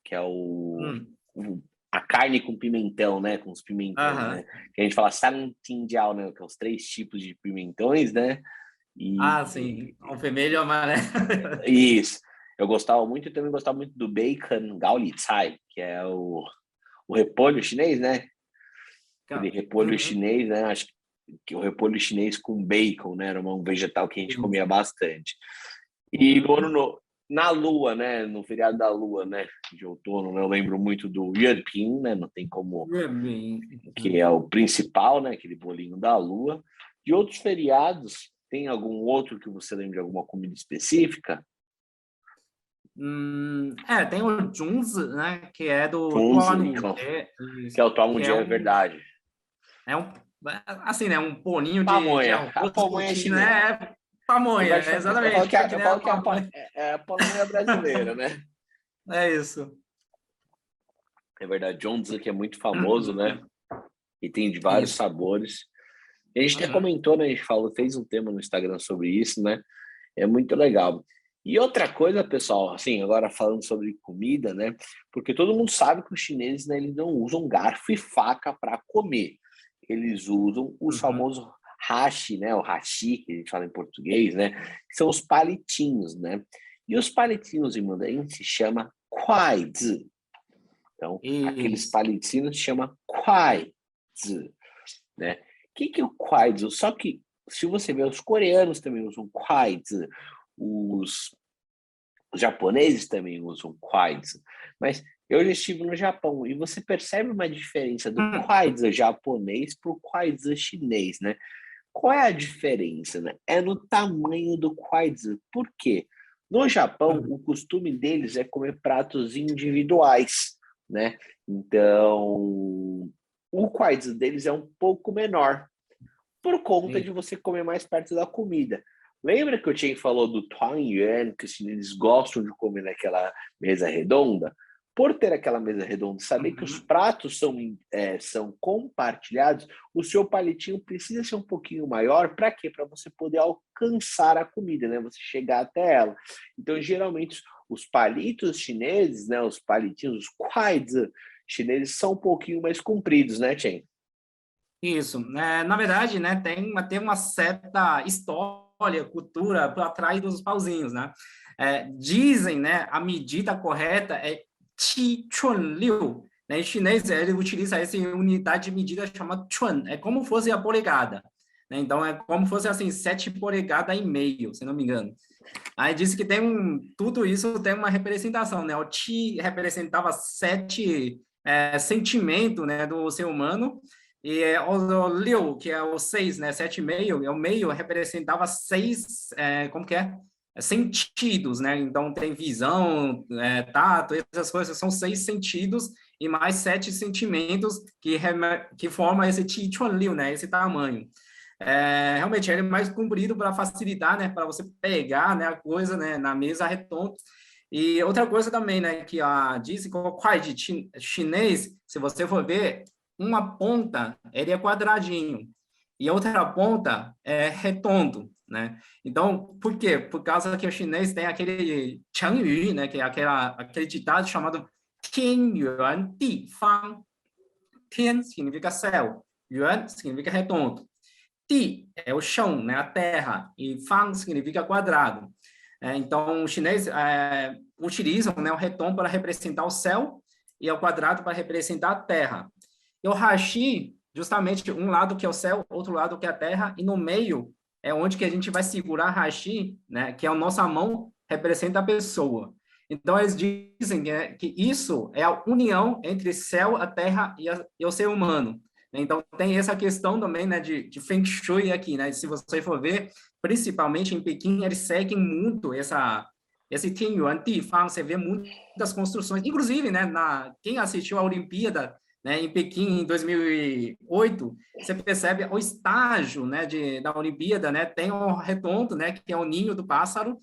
que é a carne com pimentão, né, com os pimentões, Aham. né? Que a gente fala San Tinjiao, né, que é os 3 tipos de pimentões, né? E Ah, sim. O vermelho e o amarelo. isso. Eu gostava muito e também gostava muito do bacon gaolicai, que é o repolho chinês, né? Aquele repolho Uhum. chinês, né? Acho que o repolho chinês com bacon, né? Era um vegetal que a gente comia bastante. E no ano Uhum. na lua, né? No feriado da lua, né? De outono, né? Eu lembro muito do Yuanping, né? Não tem como, que é o principal, né? Aquele bolinho da lua. De outros feriados, tem algum outro que você lembra de alguma comida específica? Tem o Junzi, né? Que é do Funzo, Tuanu, que é o que dia, é verdade. é um, assim, né? Um bolinho de Pamonha, a arroz pamonha cozido, chinesa. né? Pamonha, Eu falo exatamente, que, que eu nem a falo que pamonha. é a pamonha brasileira, né? É isso. É verdade, John que é muito famoso, né? E tem de vários Isso. sabores. E a gente até Uhum. comentou, né? A gente falou, fez um tema no Instagram sobre isso, né? É muito legal. E outra coisa, pessoal, assim, agora falando sobre comida, né? Porque todo mundo sabe que os chineses, né, eles não usam garfo e faca para comer. Eles usam os Uhum. famosos hashi, né? O hashi, que a gente fala em português, né? Que são os palitinhos, né? E os palitinhos em mandarim se chama kuaizi. Então, aqueles Isso. palitinhos se chama kuaizi, né? O que é o kuaizi? Só que se você ver, os coreanos também usam kuaizi, os japoneses também usam kuaizi, mas eu já estive no Japão e você percebe uma diferença do Hum. kuaizi japonês para o kuaizi chinês, né? Qual é a diferença, né? É no tamanho do kuaizi. Por quê? No Japão, o costume deles é comer pratos individuais, né? Então, o kuaizi deles é um pouco menor, por conta Sim. de você comer mais perto da comida. Lembra que o Chen falou do Tuan que os chineses gostam de comer naquela mesa redonda? Por ter aquela mesa redonda, saber que os Uhum. pratos são compartilhados, o seu palitinho precisa ser um pouquinho maior. Para quê? Para você poder alcançar a comida, né? Você chegar até ela. Então, geralmente, os palitos chineses, né? Os palitinhos, os kuaizi chineses são um pouquinho mais compridos, né, Chen? Isso, na verdade, né, tem uma certa história, cultura por trás dos pauzinhos, né? Dizem, né, a medida correta é Qi Chun Liu, né? Em chinês, ele utiliza essa unidade de medida chamada chun, é como fosse a polegada, né? Então, é como fosse, assim, 7,5 polegadas, se não me engano. Aí disse que tudo isso tem uma representação, né? O Qi representava 7 sentimentos, né, do ser humano, e o Liu, que é o 6, né, 7,5, o meio representava 6, como que é? Sentidos, né? Então tem visão, tato, essas coisas são 6 sentidos e mais 7 sentimentos que formam esse Qi Chuan Liu, né? Esse tamanho. Realmente ele é mais comprido para facilitar, né, para você pegar, né, a coisa, né, na mesa redonda. E outra coisa também, né, que disse que o kuai chinês, se você for ver, uma ponta ele é quadradinho e a outra ponta é redondo, né? Então, por quê? Por causa que o chinês tem aquele changyu, né, que é aquele ditado chamado Tian Yuan Di Fang. Tian significa céu, Yuan significa redondo. Ti é o chão, né, a terra, e Fang significa quadrado. Então, os chineses utilizam, né, o retom para representar o céu e o quadrado para representar a terra. E o hashi, justamente um lado que é o céu, outro lado que é a terra, e no meio é onde que a gente vai segurar hashi, né, que é a nossa mão, representa a pessoa. Então, eles dizem que isso é a união entre céu, a terra e o ser humano. Então, tem essa questão também, né, de Feng Shui aqui, né? Se você for ver, principalmente em Pequim, eles seguem muito esse Tianyuan Tifang, você vê muitas construções, inclusive, né, quem assistiu a Olimpíada, né, em Pequim em 2008, você percebe o estágio, né, da Olimpíada, né, tem um redondo, né, que é o ninho do pássaro,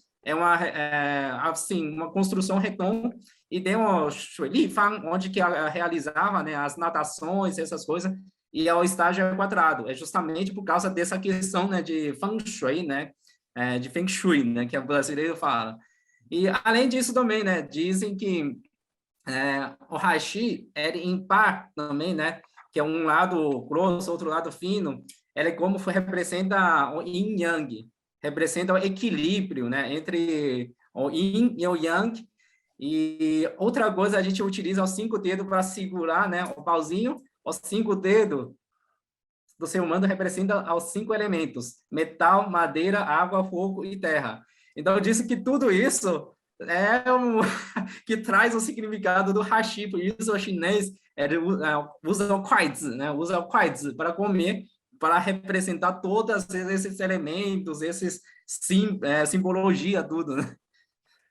assim, uma construção redonda, e tem o Shui Li Fang, onde que realizava, né, as natações, essas coisas, e o estágio é quadrado. É justamente por causa dessa questão, né, de feng shui, né, de feng shui, né, que o brasileiro fala. E além disso também, né, dizem que o hashi é impar também, né, que é um lado grosso, outro lado fino. Ele como representa o yin yang, representa o equilíbrio, né, entre o yin e o yang. E outra coisa, a gente utiliza os 5 dedos para segurar, né, o pauzinho. Os 5 dedos do ser humano representam os 5 elementos: metal, madeira, água, fogo e terra. Então, disse que tudo isso que traz o significado do hashi. Por isso, o chinês usa o kuaizi, né? Usa o kuaizi para comer, para representar todos esses elementos, simbologia, tudo, né?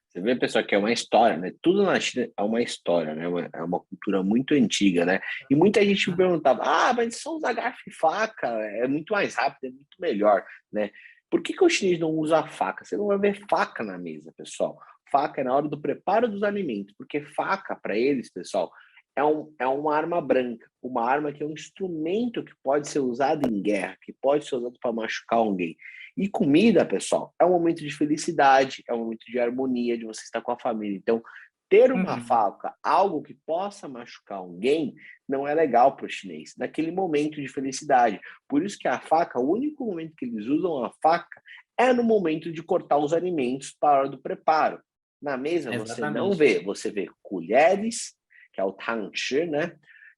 Você vê, pessoal, que é uma história, né? Tudo na China é uma história, né? É uma cultura muito antiga, né? E muita gente me perguntava, mas só usar garfo e faca é muito mais rápido, é muito melhor, né? Por que o chinês não usa faca? Você não vai ver faca na mesa, pessoal. Faca é na hora do preparo dos alimentos, porque faca, para eles, pessoal, é uma arma branca, uma arma que é um instrumento que pode ser usado em guerra, que pode ser usado para machucar alguém. E comida, pessoal, é um momento de felicidade, é um momento de harmonia, de você estar com a família. Então, ter uma faca, algo que possa machucar alguém, não é legal para o chinês, naquele momento de felicidade. Por isso que a faca, o único momento que eles usam a faca é no momento de cortar os alimentos para a hora do preparo. Na mesa você não Exatamente. vê, você vê colheres, que é o tangshi, né?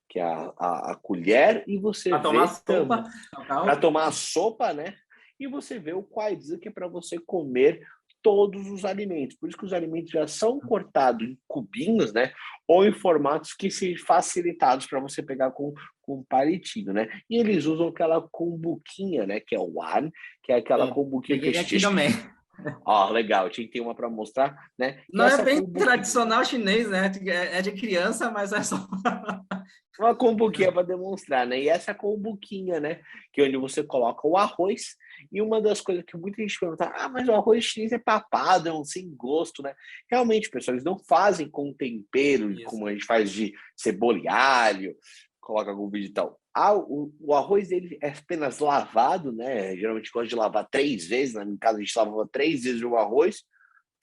Que é a colher, e você Para tomar vê também sopa, para local. tomar a sopa, né? E você vê o kuaizi, que é para você comer todos os alimentos. Por isso que os alimentos já são cortados em cubinhos, né? Ou em formatos que se facilitados para você pegar com um palitinho, né? E eles usam aquela cumbuquinha, né? Que é o wan, que é aquela cumbuquinha que a Peguei gente aqui também. Ó, legal, tinha que ter uma para mostrar, né? Que Não é essa bem kombucha, tradicional chinês, né? É de criança, mas é só. uma kombuquinha para demonstrar, né? E essa kombuquinha, né? Que é onde você coloca o arroz. E uma das coisas que muita gente pergunta, mas o arroz chinês é papado, é um sem gosto, né? Realmente, pessoal, eles não fazem com tempero, Isso. como a gente faz de cebola e alho, coloca algum vídeo e tal. O arroz dele é apenas lavado, né? Geralmente gosta de lavar 3 vezes, né? No caso, a gente lavava 3 vezes o arroz,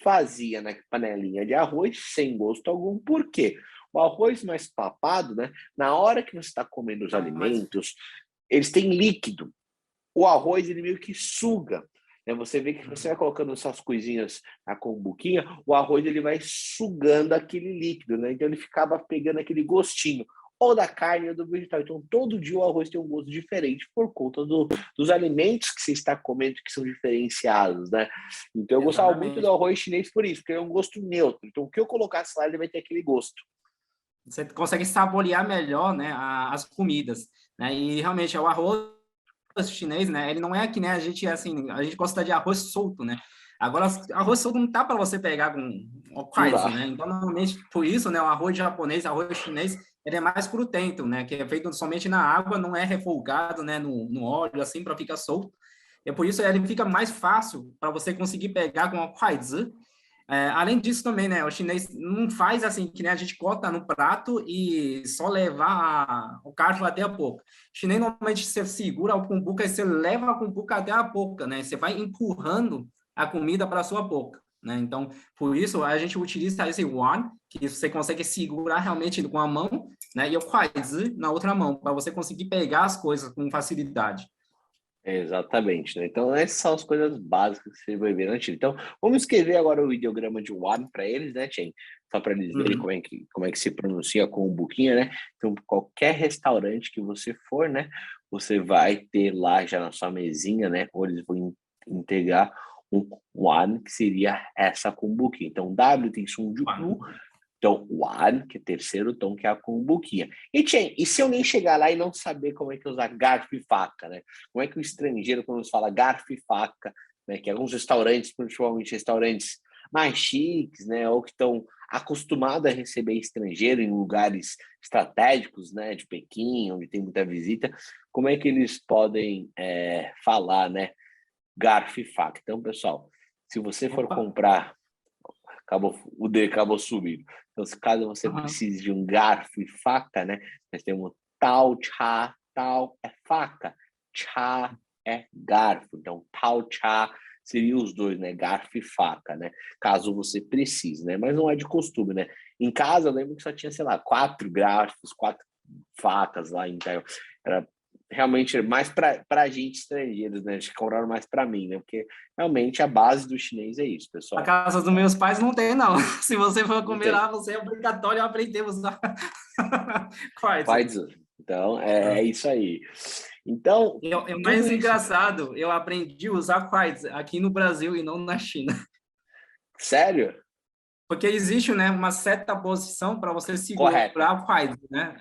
fazia na panelinha de arroz, sem gosto algum. Por quê? O arroz mais papado, né? Na hora que você está comendo os Mas alimentos, eles têm líquido. O arroz, ele meio que suga. Né? Você vê que você vai colocando essas coisinhas na kombuquinha, o arroz ele vai sugando aquele líquido, né? Então ele ficava pegando aquele gostinho, ou da carne ou do vegetal. Então todo dia o arroz tem um gosto diferente por conta dos alimentos que você está comendo que são diferenciados, né? Então eu gostava muito do exatamente. arroz chinês por isso, porque é um gosto neutro. Então o que eu colocasse lá, ele vai ter aquele gosto. Você consegue saborear melhor, né, as comidas, né? E realmente o arroz chinês, né? Ele não é que nem a gente assim, a gente gosta de arroz solto, né? Agora arroz solto não tá para você pegar com Não quase, dá. né? Então normalmente por isso, né, o arroz japonês, arroz chinês, ele é mais crutento, né? Que é feito somente na água, não é refogado, né, no óleo assim para ficar solto. E por isso ele fica mais fácil para você conseguir pegar com a quaizi. Além disso também, né, o chinês não faz assim, que nem a gente corta no prato e só levar o garfo até a boca. O chinês normalmente você segura a cumbuca e você leva a cumbuca até a boca, né? Você vai empurrando a comida para a sua boca, né? Então, por isso a gente utiliza esse one, que você consegue segurar realmente com a mão, né? E o quaizi na outra mão, para você conseguir pegar as coisas com facilidade. Exatamente, né? Então, essas são as coisas básicas que você vai ver na China. Então, vamos escrever agora o ideograma de One para eles, né, Chen? Só para eles verem Uhum. como é que se pronuncia com o buquinha, né? Então, qualquer restaurante que você for, né, você vai ter lá já na sua mesinha, né? Ou eles vão entregar um One, que seria essa com buquinha. Então, W tem som de U, One. então, o An, que é terceiro tom, que é a cumbuquinha. E se alguém chegar lá e não saber como é que usar garfo e faca, né? Como é que o estrangeiro, quando se fala garfo e faca, né? Que alguns restaurantes, principalmente restaurantes mais chiques, né? Ou que estão acostumados a receber estrangeiro em lugares estratégicos, né? De Pequim, onde tem muita visita, como é que eles podem falar, né? Garfo e faca. Então, pessoal, se você for Opa. comprar o D acabou subindo. Então, se caso você Uhum. precise de um garfo e faca, né? Nós temos tal, chá, tal é faca, chá é garfo. Então, tal, chá seria os dois, né? Garfo e faca, né? Caso você precise, né? Mas não é de costume, né? Em casa, eu lembro que só tinha, sei lá, 4 garfos, 4 facas lá. Então, era realmente mais para a gente estrangeiros, né? Acho que compraram mais para mim, né? Porque realmente a base do chinês é isso, A pessoal. casa dos meus pais não tem, não. Se você for Não comer tem. lá, você é obrigatório a aprender a usar quartzo. Faz. Então, é isso aí. Então, O tudo mais isso. engraçado, eu aprendi a usar quartzo aqui no Brasil e não na China. Sério? Porque existe, né, uma certa posição para você Correta. segurar o quartzo, né?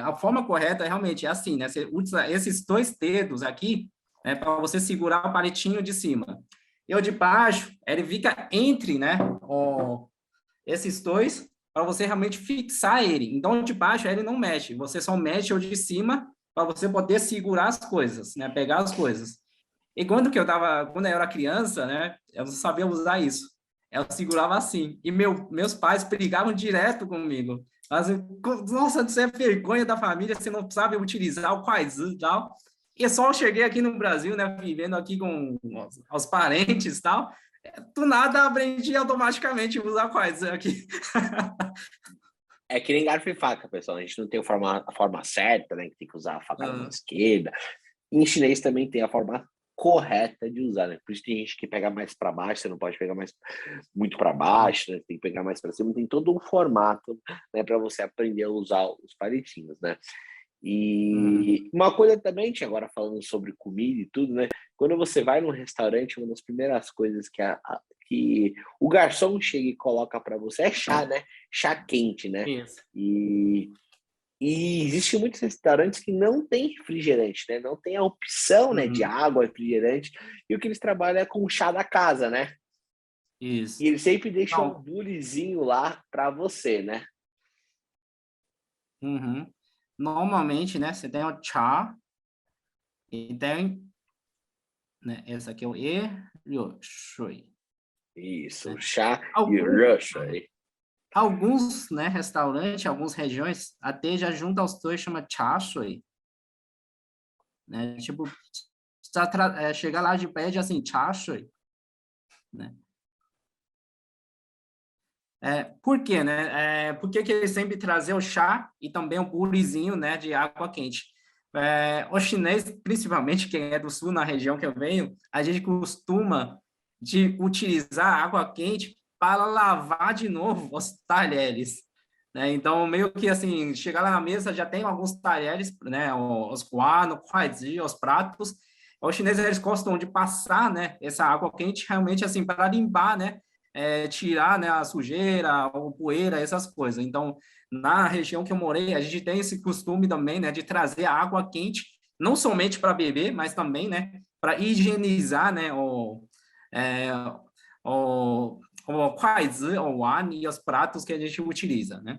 A forma correta realmente é assim, né? Você usa esses dois dedos aqui, né, para você segurar o palitinho de cima. E o de baixo, ele fica entre, né, esses dois para você realmente fixar ele. Então, de baixo ele não mexe, você só mexe o de cima para você poder segurar as coisas, né? Pegar as coisas. E quando eu era criança, né? Eu não sabia usar isso. Eu segurava assim. E meus pais brigavam direto comigo. Mas, nossa, você é vergonha da família, você não sabe utilizar o quaizu e tal. E só eu cheguei aqui no Brasil, né? Vivendo aqui com os parentes e tal. Do nada aprendi automaticamente a usar quais aqui. É que nem garfo e faca, pessoal. A gente não tem a forma certa, né? Que tem que usar a faca na mão esquerda. Em chinês também tem a forma correta de usar, né? Por isso tem gente que pega mais para baixo, você não pode pegar mais muito para baixo, né? Tem que pegar mais para cima. Tem todo um formato, né? Para você aprender a usar os palitinhos, né? E uma coisa também, agora falando sobre comida e tudo, né? Quando você vai num restaurante, uma das primeiras coisas que o garçom chega e coloca para você é chá, né? Chá quente, né? Isso. E, e existem muitos restaurantes que não tem refrigerante, né? Não tem a opção, né, de Uhum. água, refrigerante. E o que eles trabalham é com o chá da casa, né? Isso. E ele sempre deixa um Então, bulizinho lá para você, né? uhum. Normalmente, né, você tem o chá e tem, né, esse aqui é o e, ryo, shui, Isso, o né? chá e o Algum, rush aí. alguns, né, restaurantes, algumas regiões, até já junta os dois, chama chá shui, né? Tipo, chega lá de pede assim, chá shui, né? Por quê, né? Por que que ele sempre trazia o chá e também o burizinho, né, de água quente? O chinês, principalmente quem é do sul, na região que eu venho, a gente costuma de utilizar água quente para lavar de novo os talheres, né? Então, meio que assim, chegar lá na mesa já tem alguns talheres, né, os guano, kuaizi, os pratos. Os chineses, eles gostam de passar, né, essa água quente realmente assim para limpar, né, tirar, né, a sujeira, ou poeira, essas coisas. Então, na região que eu morei, a gente tem esse costume também, né, de trazer água quente, não somente para beber, mas também, né, para higienizar, né, o, o quaizi, o wan e os pratos que a gente utiliza, né?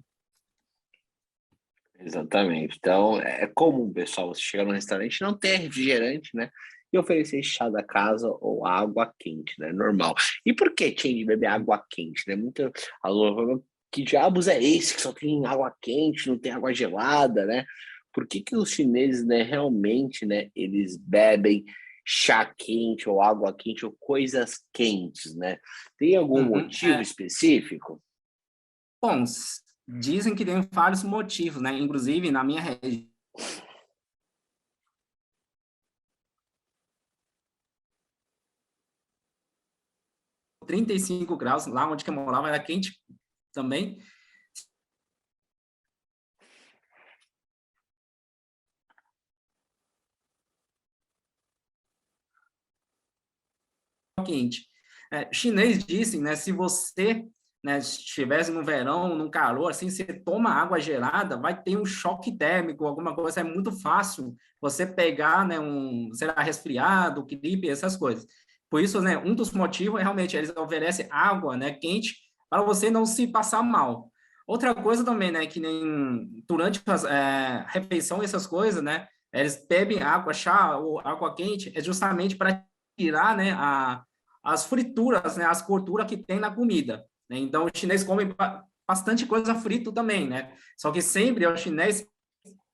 Exatamente. Então, é comum, pessoal, você chegar num restaurante e não ter refrigerante, né? E oferecer chá da casa ou água quente, né? Normal. E por que tinha de beber água quente, né? Muita alô, que diabos é esse que só tem água quente, não tem água gelada, né? Por que que os chineses, né, realmente, né, eles bebem chá quente ou água quente ou coisas quentes, né? Tem algum Uhum. motivo específico? Bom, dizem que tem vários motivos, né? Inclusive, na minha região, 35 graus, lá onde eu morava era quente também. 5 chinês disse, né, se você, né, estivesse no verão, no calor, assim, você toma água gelada, vai ter um choque térmico, alguma coisa, é muito fácil você pegar, né, sei lá, resfriado, gripe, essas coisas. Por isso, né, um dos motivos é realmente eles oferecem água, né, quente para você não se passar mal. Outra coisa também, né, que nem durante a refeição, essas coisas, né, eles bebem água, chá ou água quente, é justamente para tirar, né, as frituras, né, as gorduras que tem na comida, né? Então, o chinês come bastante coisa frito também, né? Só que sempre o chinês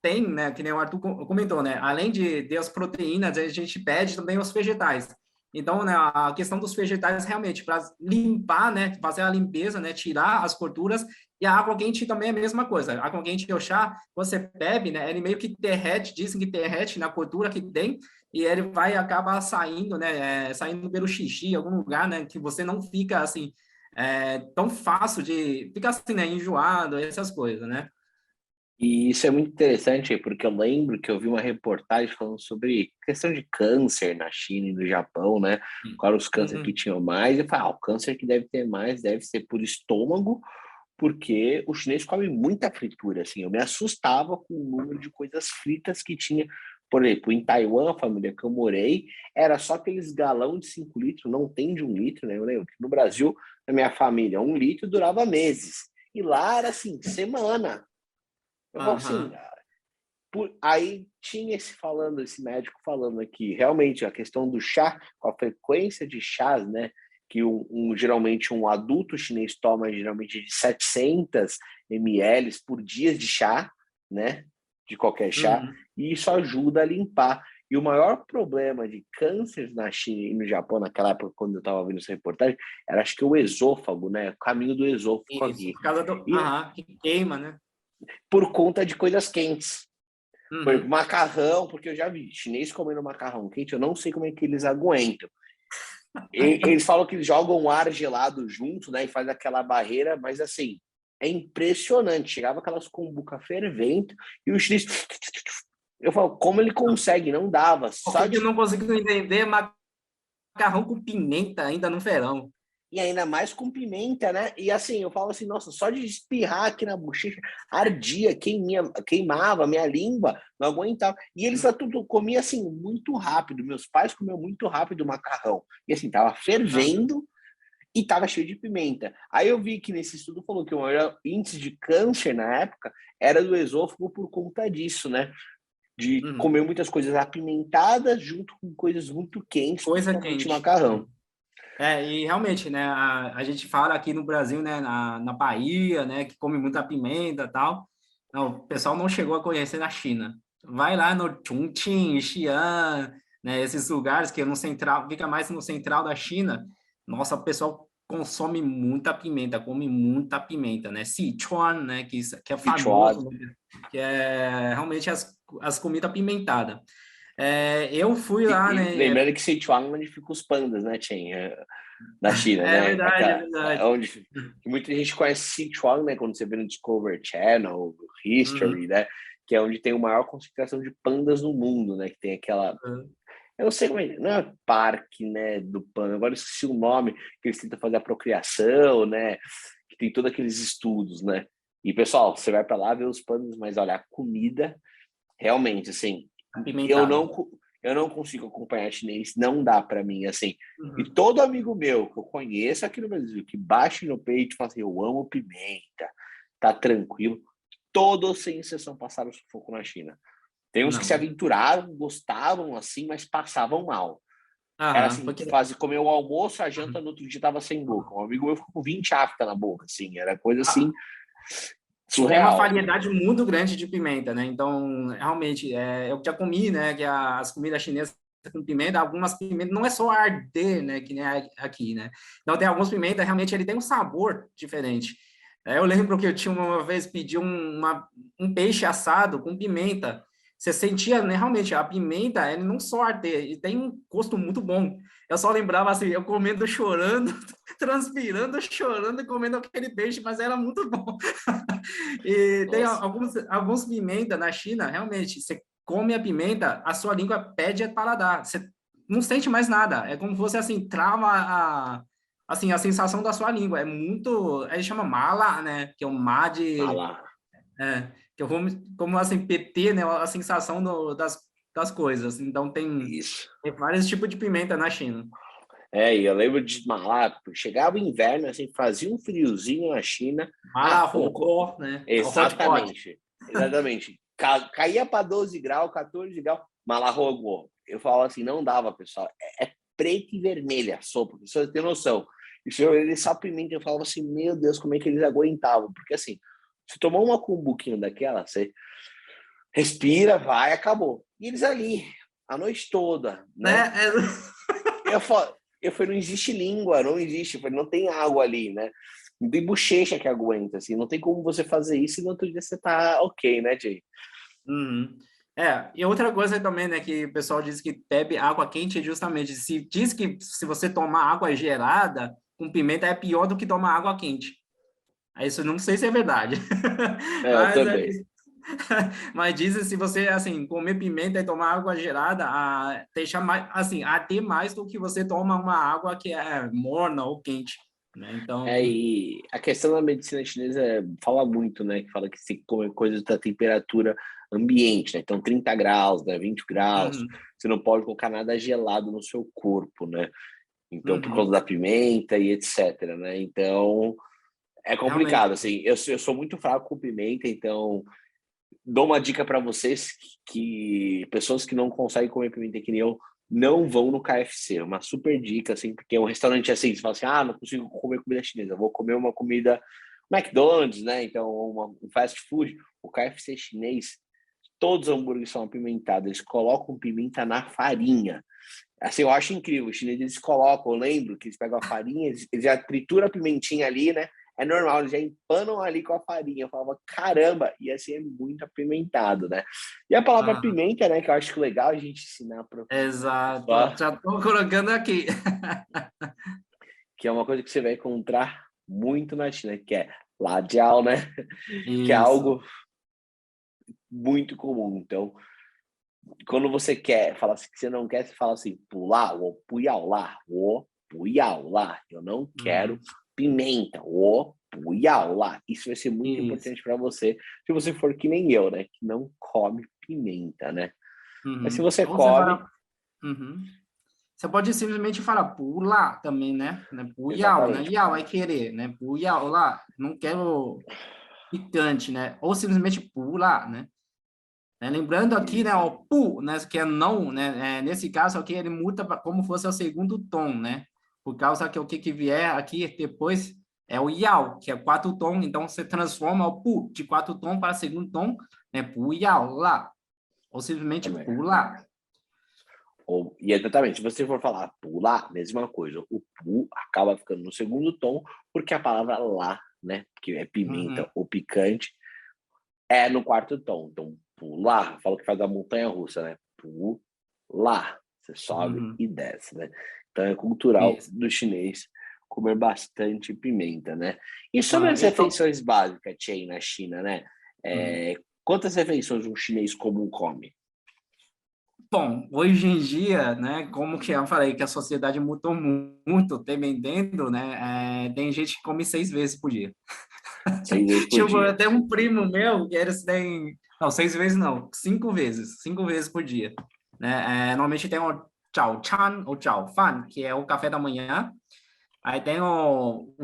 tem, né, que nem o Arthur comentou, né? Além de as proteínas, a gente pede também os vegetais. Então, né, a questão dos vegetais realmente para limpar, né, fazer a limpeza, né, tirar as gorduras, e a água quente também é a mesma coisa. A água quente e o chá, você bebe, né, ele meio que derrete, dizem que derrete na gordura que tem, e ele vai acabar saindo, né, saindo pelo xixi, algum lugar, né, que você não fica assim tão fácil de ficar assim, né, enjoado, essas coisas, né? E isso é muito interessante, porque eu lembro que eu vi uma reportagem falando sobre questão de câncer na China e no Japão, né? Qual os cânceres que Uhum. tinham mais. E eu falei, o câncer que deve ter mais deve ser por estômago, porque o chinês come muita fritura, assim. Eu me assustava com o número de coisas fritas que tinha. Por exemplo, em Taiwan, a família que eu morei, era só aqueles galão de 5 litros, não tem de 1 litro, né? Eu lembro que no Brasil, na minha família, 1 litro durava meses. E lá era assim, semana. Eu falo assim, Aham. aí tinha esse médico falando aqui, realmente a questão do chá, com a frequência de chás, né, que geralmente um adulto chinês toma geralmente de 700 ml por dia de chá, né, de qualquer chá, Uhum. e isso ajuda a limpar. E o maior problema de câncer na China e no Japão, naquela época, quando eu estava vendo essa reportagem, era acho que o esôfago, né, o caminho do esôfago Isso, aqui. por causa do. E Aham, que queima, né? por conta de coisas quentes. Por exemplo, Uhum. macarrão, porque eu já vi chinês comendo macarrão quente, eu não sei como é que eles aguentam. Eles falam que eles jogam ar gelado junto, né, e faz aquela barreira, mas assim, é impressionante. Chegava aquelas cumbuca fervendo e o chinês. Eu falo, como ele consegue? Não dava. O Só que eu de não consigo entender é macarrão com pimenta ainda no verão. E ainda mais com pimenta, né? E assim, eu falo assim, nossa, só de espirrar aqui na bochecha, ardia, queimava minha língua, não aguentava. E eles tudo comiam assim, muito rápido. Meus pais comiam muito rápido o macarrão. E assim, tava Aham. fervendo, e estava cheio de pimenta. Aí eu vi que nesse estudo falou que o maior índice de câncer na época era do esôfago por conta disso, né? De comer muitas coisas apimentadas junto com coisas muito quentes, Coisa principalmente quente. macarrão. E realmente, né, a gente fala aqui no Brasil, né, na Bahia, né, que come muita pimenta e tal. Não, o pessoal não chegou a conhecer na China. Vai lá no Chongqing, Xi'an, né, esses lugares que é no central, fica mais no central da China. Nossa, o pessoal consome muita pimenta, come muita pimenta, né? Sichuan, né, que é Sichuan. famoso, né, que é realmente as comidas apimentadas. Eu fui lá, E né? lembrando que Sichuan é onde ficam os pandas, né, Chen? Da China, É né? verdade, é verdade. Onde que muita gente conhece Sichuan, né? Quando você vê no Discovery Channel, History, né? Que é onde tem a maior concentração de pandas no mundo, né? Que tem aquela... Eu não sei como é, não é parque, né, do panda, agora eu esqueci o nome, que eles tentam fazer a procriação, né? Que tem todos aqueles estudos, né? E, pessoal, você vai para lá ver os pandas, mas olha, a comida, realmente, assim, eu Apimentado. não, eu não consigo acompanhar chinês, não dá para mim, assim. E Uhum. todo amigo meu que eu conheço aqui no Brasil, que bate no peito e fala assim, eu amo pimenta, tá tranquilo, todos, sem exceção, passaram sufoco na China. Tem uns que se Não. aventuraram, gostavam, assim, mas passavam mal. Era Aham, assim, porque comer o almoço, a janta, no outro dia tava sem boca. Um amigo meu ficou com 20 afta na boca, assim, era coisa assim, tem uma surreal. variedade muito grande de pimenta, né? Então, realmente, eu já comi, né, que as comidas chinesas com pimenta, algumas pimentas, não é só arder, né, que nem aqui, né? Então, tem algumas pimentas, realmente, ele tem um sabor diferente. Eu lembro que eu tinha uma vez pedi um peixe assado com pimenta. Você sentia, né, realmente, a pimenta, ele não só arder, ele tem um gosto muito bom. Eu só lembrava, assim, eu comendo, chorando, transpirando, chorando e comendo aquele peixe, mas era muito bom. E tem Nossa, alguns pimenta na China, realmente, você come a pimenta, a sua língua pede a paladar. Você não sente mais nada. É como se fosse assim, trava assim, a sensação da sua língua. É muito. Aí chama mala, né? Que é um má ah de. lá, Que é como assim, PT, né? A sensação das coisas. Então isso. tem vários tipos de pimenta na China. E eu lembro de Malá, chegava o inverno, assim, fazia um friozinho na China. Mala, Ah, vamos. rocô, né? É o hot pot. Exatamente, exatamente. Caía para 12 graus, 14 graus, Malarrogô. Eu falava assim, não dava, pessoal. É preta e vermelha a sopa, pra você ter noção. E se eu só pimenta, eu falava assim, meu Deus, como é que eles aguentavam? Porque assim, se tomar uma cumbuquinha daquela, você respira, vai, acabou. E eles ali, a noite toda, Né? né? Eu falo, não existe língua, não existe, eu falei, não tem água ali, né? Não tem bochecha que aguenta, assim, não tem como você fazer isso e no outro dia você tá ok, né, Jay? Uhum. E outra coisa também, né, que o pessoal diz que bebe água quente, justamente, diz que se você tomar água gelada com pimenta é pior do que tomar água quente. Isso não sei se é verdade, Eu mas, também. mas dizem se você, assim, comer pimenta e tomar água gelada, deixa mais, assim, arder mais do que você toma uma água que é morna ou quente, né? Então, E a questão da medicina chinesa fala muito, né? Que fala que se come coisas da temperatura ambiente, né? Então, 30 graus, né? 20 graus. uhum, Você não pode colocar nada gelado no seu corpo, né? Então, por causa uhum, da pimenta e etc, né? Então, é complicado, realmente, assim. Eu sou muito fraco com pimenta, então dou uma dica para vocês que pessoas que não conseguem comer pimenta que nem eu não vão no KFC. Uma super dica, assim, porque é um restaurante assim, você fala assim, não consigo comer comida chinesa, vou comer uma comida McDonald's, né? Então, um fast food. O KFC chinês, todos os hambúrgueres são apimentados, eles colocam pimenta na farinha. Assim, eu acho incrível. Os chineses eles colocam, eu lembro que eles pegam a farinha, eles já trituram a pimentinha ali, né? É normal, eles já empanam ali com a farinha. Eu falava, caramba, e assim é muito apimentado, né? E a palavra ah, pimenta, né? Que eu acho que é legal a gente ensinar para o exato, pessoal, já estou colocando aqui. que é uma coisa que você vai encontrar muito na China, que é ladiao, né? Que é Isso. algo muito comum. Então, quando você quer, fala assim, que você não quer, você fala assim, pular, ou puyao lá, ou puyao lá. Eu não quero Uhum. pimenta, ou puyao lá. Isso vai ser muito Isso. importante para você, se você for que nem eu, né? Que não come pimenta, né? Mas se Uhum. você Ou você come, fala. Uhum. Você pode simplesmente falar pula também, né? Puyao, né? Exatamente. Yao é querer, né? Puyao lá, não quero picante, né? Ou simplesmente pula, né? Lembrando aqui, né, o pu, né, que é não, né? Nesse caso aqui ele muda como fosse o segundo tom, né? Por causa que o que vier aqui depois é o yao, que é quatro tom, então você transforma o pu de quatro tom para segundo tom, né? Pu yao lá, ou simplesmente Também. pu lá. E exatamente, se você for falar pular, mesma coisa. O pu acaba ficando no segundo tom, porque a palavra lá, né, que é Uhum, pimenta ou picante, é no quarto tom. Então, pular, fala que faz a montanha russa, né? Pular. Você sobe uhum, e desce, né? Então é cultural isso. do chinês comer bastante pimenta, né? E sobre Uhum, as então, refeições básicas, Tchê, na China, né? uhum. Quantas refeições um chinês comum come? Bom, hoje em dia, né, como que eu falei, que a sociedade mudou muito, dependendo, né, tem gente que come 6 vezes por dia. 6 vezes por Tipo, dia. até um primo meu, que eles têm, não, 6 vezes não, 5 vezes por dia, né, normalmente tem o chao chan, ou chao fan, que é o café da manhã, aí tem o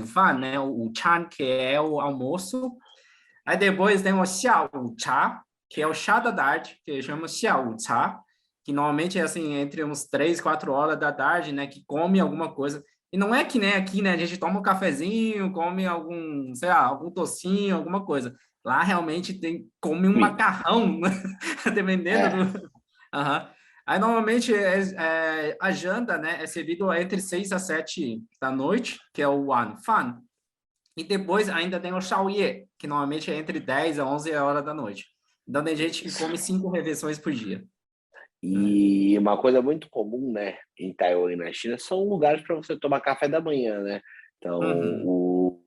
fan, né, o chan, que é o almoço, aí depois tem o xiao cha, que é o chá da tarde, que chama xiao cha, que normalmente é assim, entre uns 3, 4 horas da tarde, né, que come alguma coisa. E não é que nem aqui, né, a gente toma um cafezinho, come algum, sei lá, algum docinho, alguma coisa. Lá realmente come um Comida. macarrão, né? Dependendo É. do. Aham. Aí normalmente a janta, né, é servido entre 6 a 7 da noite, que é o Wan Fan. E depois ainda tem o Shaoye, que normalmente é entre 10 a 11 horas da noite. Então tem gente que Isso. come 5 refeições por dia, né? E uma coisa muito comum, né, em Taiwan e na China, são lugares para você tomar café da manhã, né? Então, Uhum, o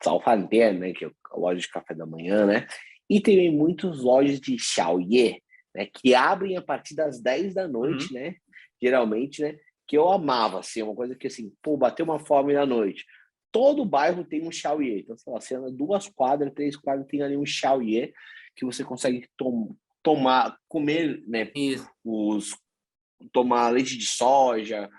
Zhaofandian, né, que é a loja de café da manhã, né? E tem muitas lojas de Xiaoye, né, que abrem a partir das 10 da noite, uhum. né? Geralmente, né? Que eu amava, assim, uma coisa que, assim, pô, bateu uma fome na noite. Todo bairro tem um Xiaoye. Então, sei lá, você anda 2 quadras, 3 quadras, tem ali um Xiaoye que você consegue tomar, comer, né, Isso. os tomar leite de soja,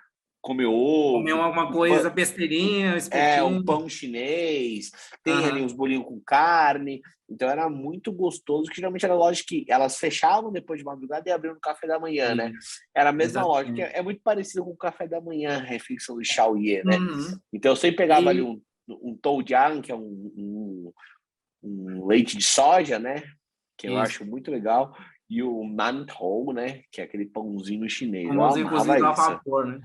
comer Comer ovo, alguma coisa, besteirinha, um espetinho. pão chinês, tem ali Aham. uns bolinhos com carne, então era muito gostoso, que geralmente era loja que elas fechavam depois de madrugada e abriam no café da manhã, né? Isso. Era a mesma loja, que Exatamente. é muito parecido com o café da manhã, a refeição do Xiaoye, né? Uhum. Então eu sempre pegava ali E um doujiang, que é um leite de soja, né? Que eu isso. acho muito legal. E o mantou, né? Que é aquele pãozinho chinês. Eu Famosinho amava cozido a isso. vapor, né?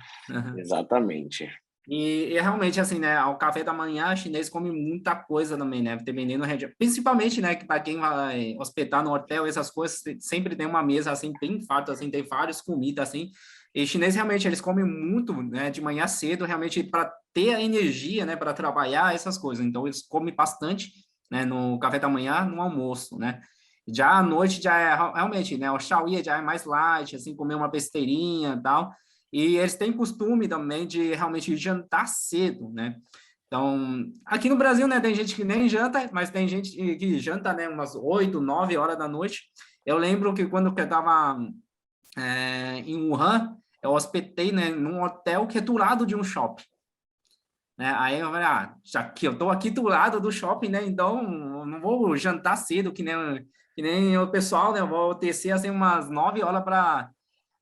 Exatamente. E realmente, assim, né, o café da manhã chinês come muita coisa também, né, dependendo da região. Principalmente, né, que para quem vai hospedar no hotel, essas coisas, sempre tem uma mesa, assim, bem farta, assim, tem várias comidas, assim. E chinês, realmente, eles comem muito, né, de manhã cedo, realmente, para ter a energia, né, para trabalhar essas coisas. Então, eles comem bastante, né, no café da manhã, no almoço, né. Já à noite, já é, realmente, né, o shaoye já é mais light, assim, comer uma besteirinha e tal. E eles têm costume também de realmente jantar cedo, né? Então, aqui no Brasil, né, tem gente que nem janta, mas tem gente que janta, né, umas 8, 9 horas da noite. Eu lembro que quando eu estava em Wuhan, eu hospedei, né, num hotel que é do lado de um shopping, né? Aí eu falei, já que eu estou aqui do lado do shopping, né, então eu não vou jantar cedo, que nem o pessoal, né, eu vou descer assim umas 9 horas para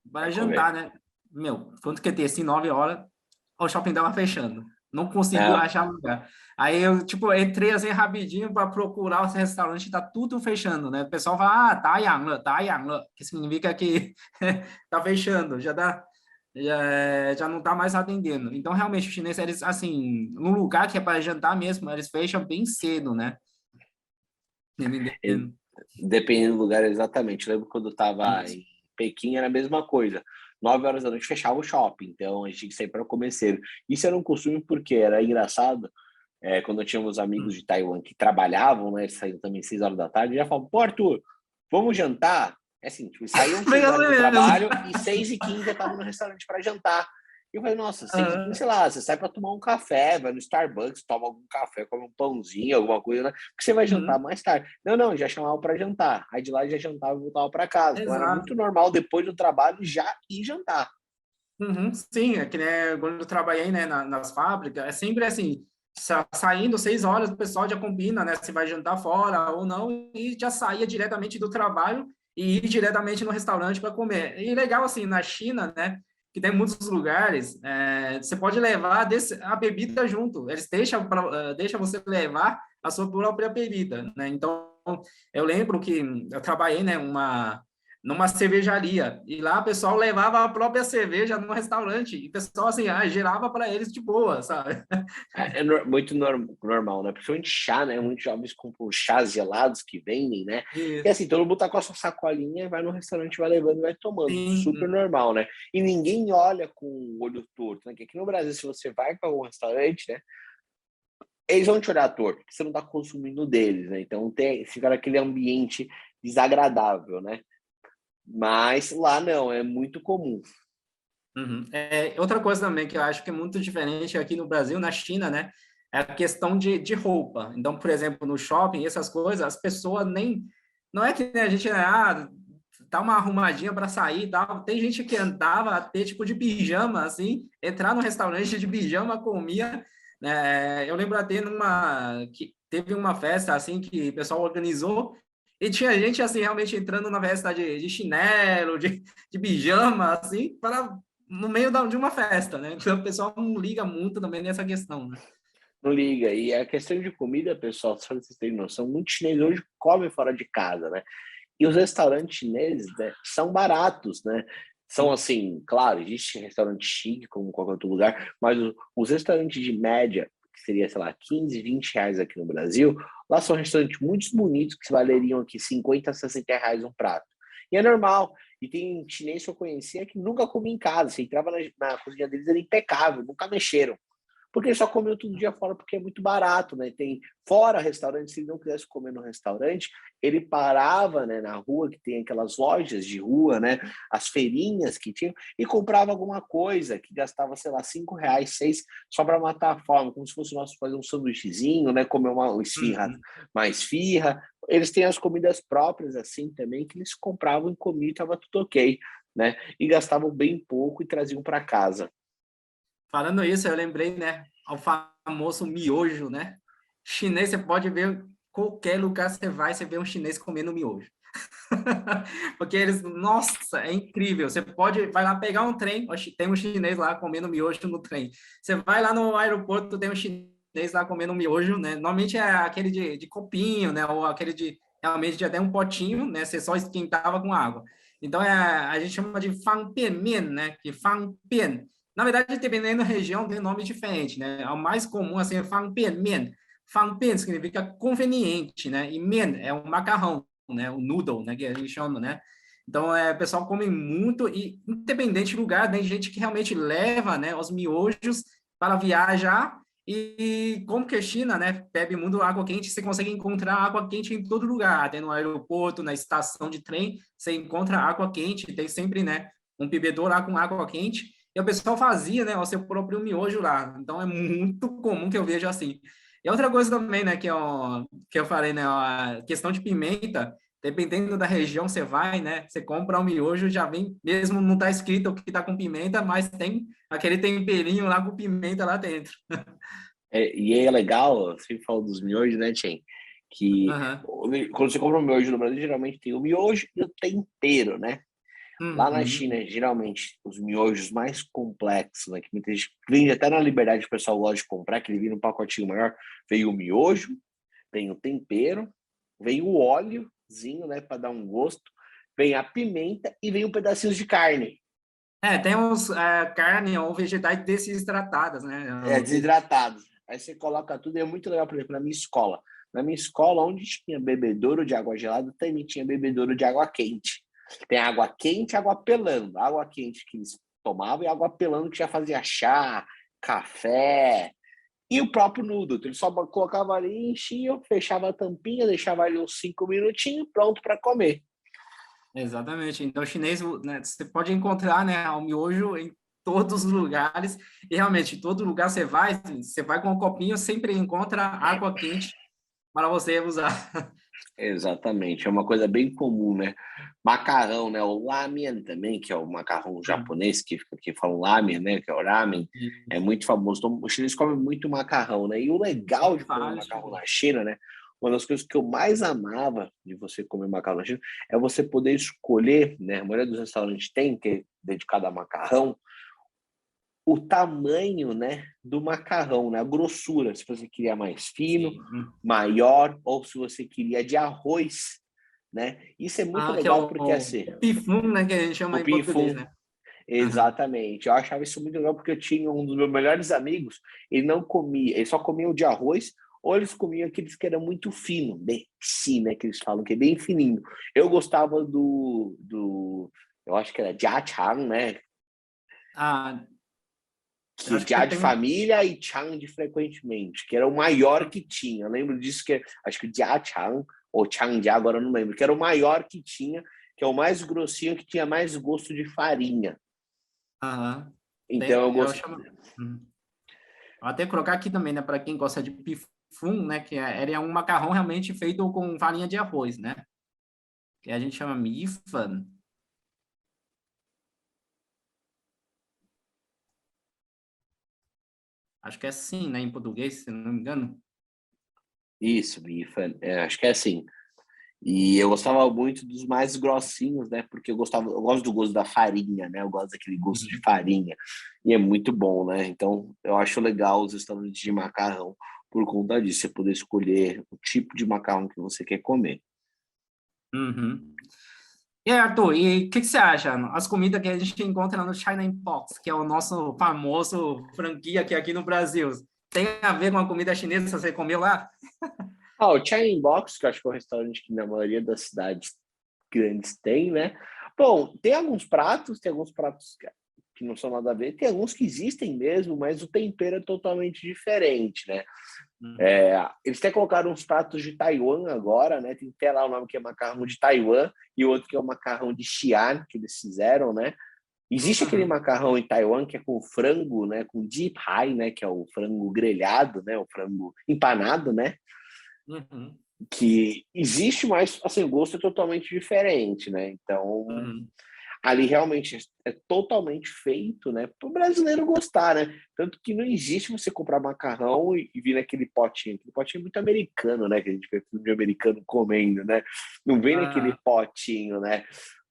Vai jantar, comer. né? Meu, quando que eu desci 9 horas, o shopping tava fechando. Não conseguiu É, achar lugar. Aí eu, tipo, entrei assim rapidinho para procurar os restaurantes, tá tudo fechando, né? O pessoal fala, tá yang le, que significa que tá fechando, já não tá mais atendendo. Então, realmente, os chineses, eles, assim, no lugar que é para jantar mesmo, eles fecham bem cedo, né? e- Dependendo. dependendo do lugar, exatamente. Eu lembro quando eu estava Isso. em Pequim, era a mesma coisa. 9 horas da noite fechava o shopping, então a gente tinha que sair para comer cedo. Isso era um costume porque era engraçado. Quando eu tinha uns amigos Hum. de Taiwan que trabalhavam, né? Eles saíam também 6 horas da tarde, já falavam, pô, Arthur, vamos jantar? É assim, tipo, saíam Bem 6 assim horas do mesmo. trabalho e 6h15 já estavam no restaurante para jantar. E eu falei, nossa, 6h15, Ah, sei lá, você sai para tomar um café, vai no Starbucks, toma algum café, come um pãozinho, alguma coisa, né? Porque você vai jantar uhum. mais tarde. Não, não, já chamavam para jantar. Aí de lá já jantava e voltava para casa. Então era muito Exato. normal, depois do trabalho, já ir jantar. Uhum, sim, é que né, quando eu trabalhei, né, nas fábricas, é sempre assim, saindo 6 horas, o pessoal já combina, né, se vai jantar fora ou não, e já saía diretamente do trabalho e ir diretamente no restaurante para comer. E legal, assim, na China, né, que tem muitos lugares, você pode levar a bebida junto, eles deixam você levar a sua própria bebida, né, então eu lembro que eu trabalhei, né, numa cervejaria. E lá o pessoal levava a própria cerveja num restaurante. E o pessoal, assim, gerava para eles de boa, sabe? Muito normal, né? Principalmente chá, né? Muitos jovens compram chás gelados que vendem, né? E E, assim, todo mundo tá com a sua sacolinha, vai no restaurante, vai levando e vai tomando. Super sim, normal, né? E ninguém olha com o olho torto, né? Que aqui no Brasil, se você vai para um restaurante, né? Eles vão te olhar torto, porque você não tá consumindo deles, né? Então fica naquele ambiente desagradável, né? Mas lá não, é muito comum. uhum. Outra coisa também que eu acho que é muito diferente aqui no Brasil, na China, né? É a questão de roupa. Então, por exemplo, no shopping, essas coisas, as pessoas nem. Não é que né, a gente, dá uma arrumadinha para sair e tal. Tem gente que andava até tipo de pijama, assim, entrar no restaurante de pijama, comia. Né? Eu lembro até que teve uma festa assim que o pessoal organizou. E tinha gente assim realmente entrando na festa de chinelo, de pijama, assim, para no meio de uma festa, né? Então o pessoal não liga muito também nessa questão, né? Não liga. E a questão de comida, pessoal, só pra vocês terem noção, muitos chineses hoje comem fora de casa, né? E os restaurantes chineses, né, são baratos, né? São Sim. assim, claro, existe restaurante chique, como qualquer outro lugar, mas os restaurantes de média, que seria, sei lá, 15, 20 reais aqui no Brasil, lá são restaurantes muito bonitos que valeriam aqui 50, 60 reais um prato. E é normal. E tem chinês que eu conhecia que nunca comia em casa. Você entrava na cozinha deles, era impecável, nunca mexeram porque ele só comeu todo dia fora porque é muito barato, né? Tem fora restaurante, se ele não quisesse comer no restaurante, ele parava, né, na rua, que tem aquelas lojas de rua, né? As feirinhas que tinham, e comprava alguma coisa que gastava, sei lá, 5 reais, seis, só para matar a fome, como se fosse nosso fazer um sanduíchezinho, né? Comer uma esfirra, Uhum. mais firra. Eles têm as comidas próprias, assim, também, que eles compravam e comiam e estava tudo ok, né? E gastavam bem pouco e traziam para casa. Falando isso, eu lembrei, né, ao famoso miojo, né? Chinês, você pode ver qualquer lugar que você vai, você vê um chinês comendo miojo. Porque eles, nossa, é incrível. Você vai lá pegar um trem, tem um chinês lá comendo miojo no trem. Você vai lá no aeroporto, tem um chinês lá comendo miojo, né? Normalmente é aquele de copinho, né? Ou aquele realmente de até um potinho, né? Você só esquentava com água. Então, a gente chama de fang pian mian, né? Que fang pian. Na verdade, dependendo da região, tem nome diferente, né? O mais comum, assim, é fang pian mian. Fang pian significa conveniente, né? E mian é um macarrão, né? O noodle, né? Que a gente chama, né? Então, o pessoal come muito e, independente do lugar, tem gente que realmente leva, né, os miojos para viajar e como que a China, né, bebe muito água quente, você consegue encontrar água quente em todo lugar, até no aeroporto, na estação de trem, você encontra água quente, tem sempre, né, um bebedor lá com água quente, e o pessoal fazia, né, o seu próprio miojo lá. Então, é muito comum que eu veja assim. E outra coisa também, né, que eu falei, né, a questão de pimenta, dependendo da região você vai, né? Você compra um miojo, já vem, mesmo não tá escrito que tá com pimenta, mas tem aquele temperinho lá com pimenta lá dentro. E é legal, você falou dos miojos, né, Tchen? Que Aham. quando você compra um miojo no Brasil, geralmente tem o miojo e o tempero, né? Lá na Uhum. China, geralmente, os miojos mais complexos, né? Que muita gente vende até na Liberdade, o pessoal gosta de comprar, que ele vem num pacotinho maior. Vem o miojo, vem o tempero, vem o óleozinho, né? Para dar um gosto, vem a pimenta e vem um pedacinhos de carne. Tem uns carne ou vegetais desidratadas, né? É, desidratados. Aí você coloca tudo e é muito legal, por exemplo, na minha escola. Na minha escola, onde tinha bebedouro de água gelada, também tinha bebedouro de água quente. Tem água quente e água pelando. Água quente que eles tomavam e água pelando que já fazia chá, café e o próprio noodle. Ele só colocava ali, enchia, fechava a tampinha, deixava ali uns 5 minutinhos, pronto para comer. Exatamente. Então, o chinês, né, você pode encontrar, né, o miojo em todos os lugares. E realmente, todo lugar você vai com um copinho, sempre encontra água quente para você usar. Exatamente, é uma coisa bem comum, né? Macarrão, né? O ramen também, que é o macarrão japonês, que falam ramen, né? Que é o ramen, é Isso. muito famoso. Então, os chineses comem muito macarrão, né? E o legal de comer Faz, macarrão na China, né? Uma das coisas que eu mais amava de você comer macarrão na China é você poder escolher, né? A maioria dos restaurantes tem, que é dedicado a macarrão, o tamanho, né, do macarrão, né, a grossura, se você queria mais fino, sim. maior, ou se você queria de arroz, né? Isso é muito Ah, que é legal porque assim, o pifum, né, que a gente chama o em português, pifum, né? Aham. exatamente. Eu achava isso muito legal porque eu tinha um dos meus melhores amigos, ele não comia, ele só comia o de arroz, ou eles comiam aqueles que eram muito fino, bem sim, né, que eles falam que é bem fininho. Eu gostava eu acho que era jiachang, né? Ah, eu Que acho que já de tem um... família e Chang de frequentemente, que era o maior que tinha. Eu lembro disso que acho que o Jia Chang ou Chang Jia, agora eu não lembro, que era o maior que tinha, que é o mais grossinho, que tinha mais gosto de farinha. Aham. Então eu Eu gosto. chamo... Vou até colocar aqui também, né, para quem gosta de pifum, né, que ele é um macarrão realmente feito com farinha de arroz, né? Que a gente chama mifan. Acho que é assim, né, em português, se não me engano. Isso, bifa, acho que é assim. E eu gostava muito dos mais grossinhos, né? Porque eu gosto do gosto da farinha, né? Eu gosto daquele gosto de Uhum. farinha. E é muito bom, né? Então, eu acho legal os restaurantes de macarrão por conta disso, você poder escolher o tipo de macarrão que você quer comer. Uhum. E aí, Arthur, e o que você acha? As comidas que a gente encontra no China Inbox, que é o nosso famoso franquia aqui no Brasil, tem a ver com a comida chinesa? Você comeu lá? Ah, o China Box, que eu acho que é um restaurante que na maioria das cidades grandes tem, né? Bom, tem alguns pratos que não são nada a ver, tem alguns que existem mesmo, mas o tempero é totalmente diferente, né? Uhum. Eles até colocaram uns pratos de Taiwan agora, né? Tem até lá o nome que é macarrão de Taiwan e o outro que é o macarrão de Xi'an, que eles fizeram, né? Existe aquele Uhum. macarrão em Taiwan que é com frango, né? Com deep fry, né? Que é o frango grelhado, né? O frango empanado, né? Uhum. Que existe, mas assim, o gosto é totalmente diferente, né? Então, Uhum. ali realmente é totalmente feito, né, para o brasileiro gostar, né? Tanto que não existe você comprar macarrão e vir naquele potinho. Aquele potinho é muito americano, né? Que a gente vê filme de americano comendo, né? Não vem naquele Ah, potinho, né?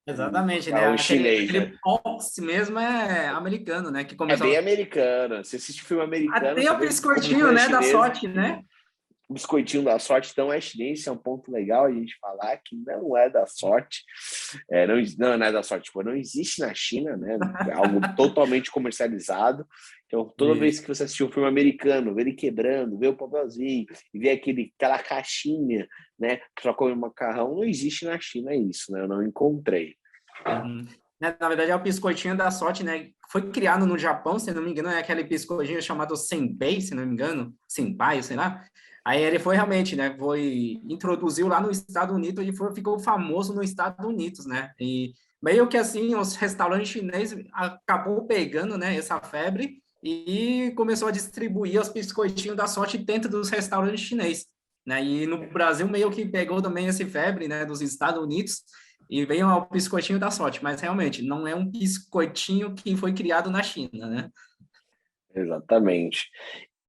O exatamente, né? macarrão chinês, né? Aquele box mesmo é americano, né? Que É bem começou... americano. Você assiste filme americano, Até você o vê como biscoitinho, não é né, da chinês. sorte, né? O biscoitinho da sorte não é chinês, isso é um ponto legal a gente falar que não é da sorte. Não é da sorte, tipo, não existe na China, né? É algo totalmente comercializado. Então, toda vez Isso. que você assistir um filme americano, ver ele quebrando, ver o papelzinho e ver aquela caixinha, né, para comer macarrão, não existe na China isso, né? Eu não encontrei. Uhum. Na verdade, é o biscoitinho da sorte, né? Foi criado no Japão, se não me engano, é aquele biscoitinho chamado Senbei, se não me engano, Senpai, sei lá. Aí ele foi realmente, né? Introduziu lá no Estados Unidos e ficou famoso nos Estados Unidos, né? E meio que assim, os restaurantes chineses acabou pegando, né, essa febre e começou a distribuir os biscoitinhos da sorte dentro dos restaurantes chineses, né? E no Brasil meio que pegou também essa febre, né, dos Estados Unidos e veio ao biscoitinho da sorte, mas realmente não é um biscoitinho que foi criado na China, né? Exatamente.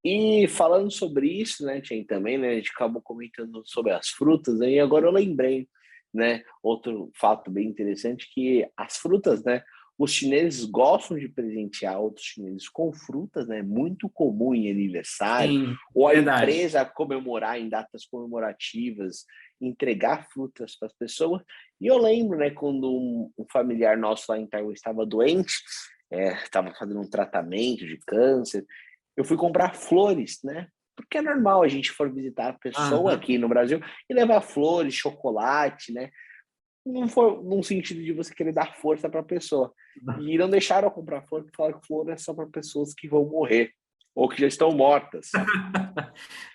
E falando sobre isso, né, Tien, também, né, a gente acabou comentando sobre as frutas, né, e agora eu lembrei, né, outro fato bem interessante, que as frutas, né, os chineses gostam de presentear outros chineses com frutas, né, muito comum em aniversário, Sim, ou a verdade. empresa comemorar em datas comemorativas, entregar frutas para as pessoas. E eu lembro, né, quando um familiar nosso lá em Taiwan estava doente, estava fazendo um tratamento de câncer, eu fui comprar flores, né? Porque é normal a gente for visitar a pessoa Aham. aqui no Brasil e levar flores, chocolate, né? Não for num sentido de você querer dar força para a pessoa. E não deixaram eu comprar flor, porque falaram que flor é só para pessoas que vão morrer ou que já estão mortas.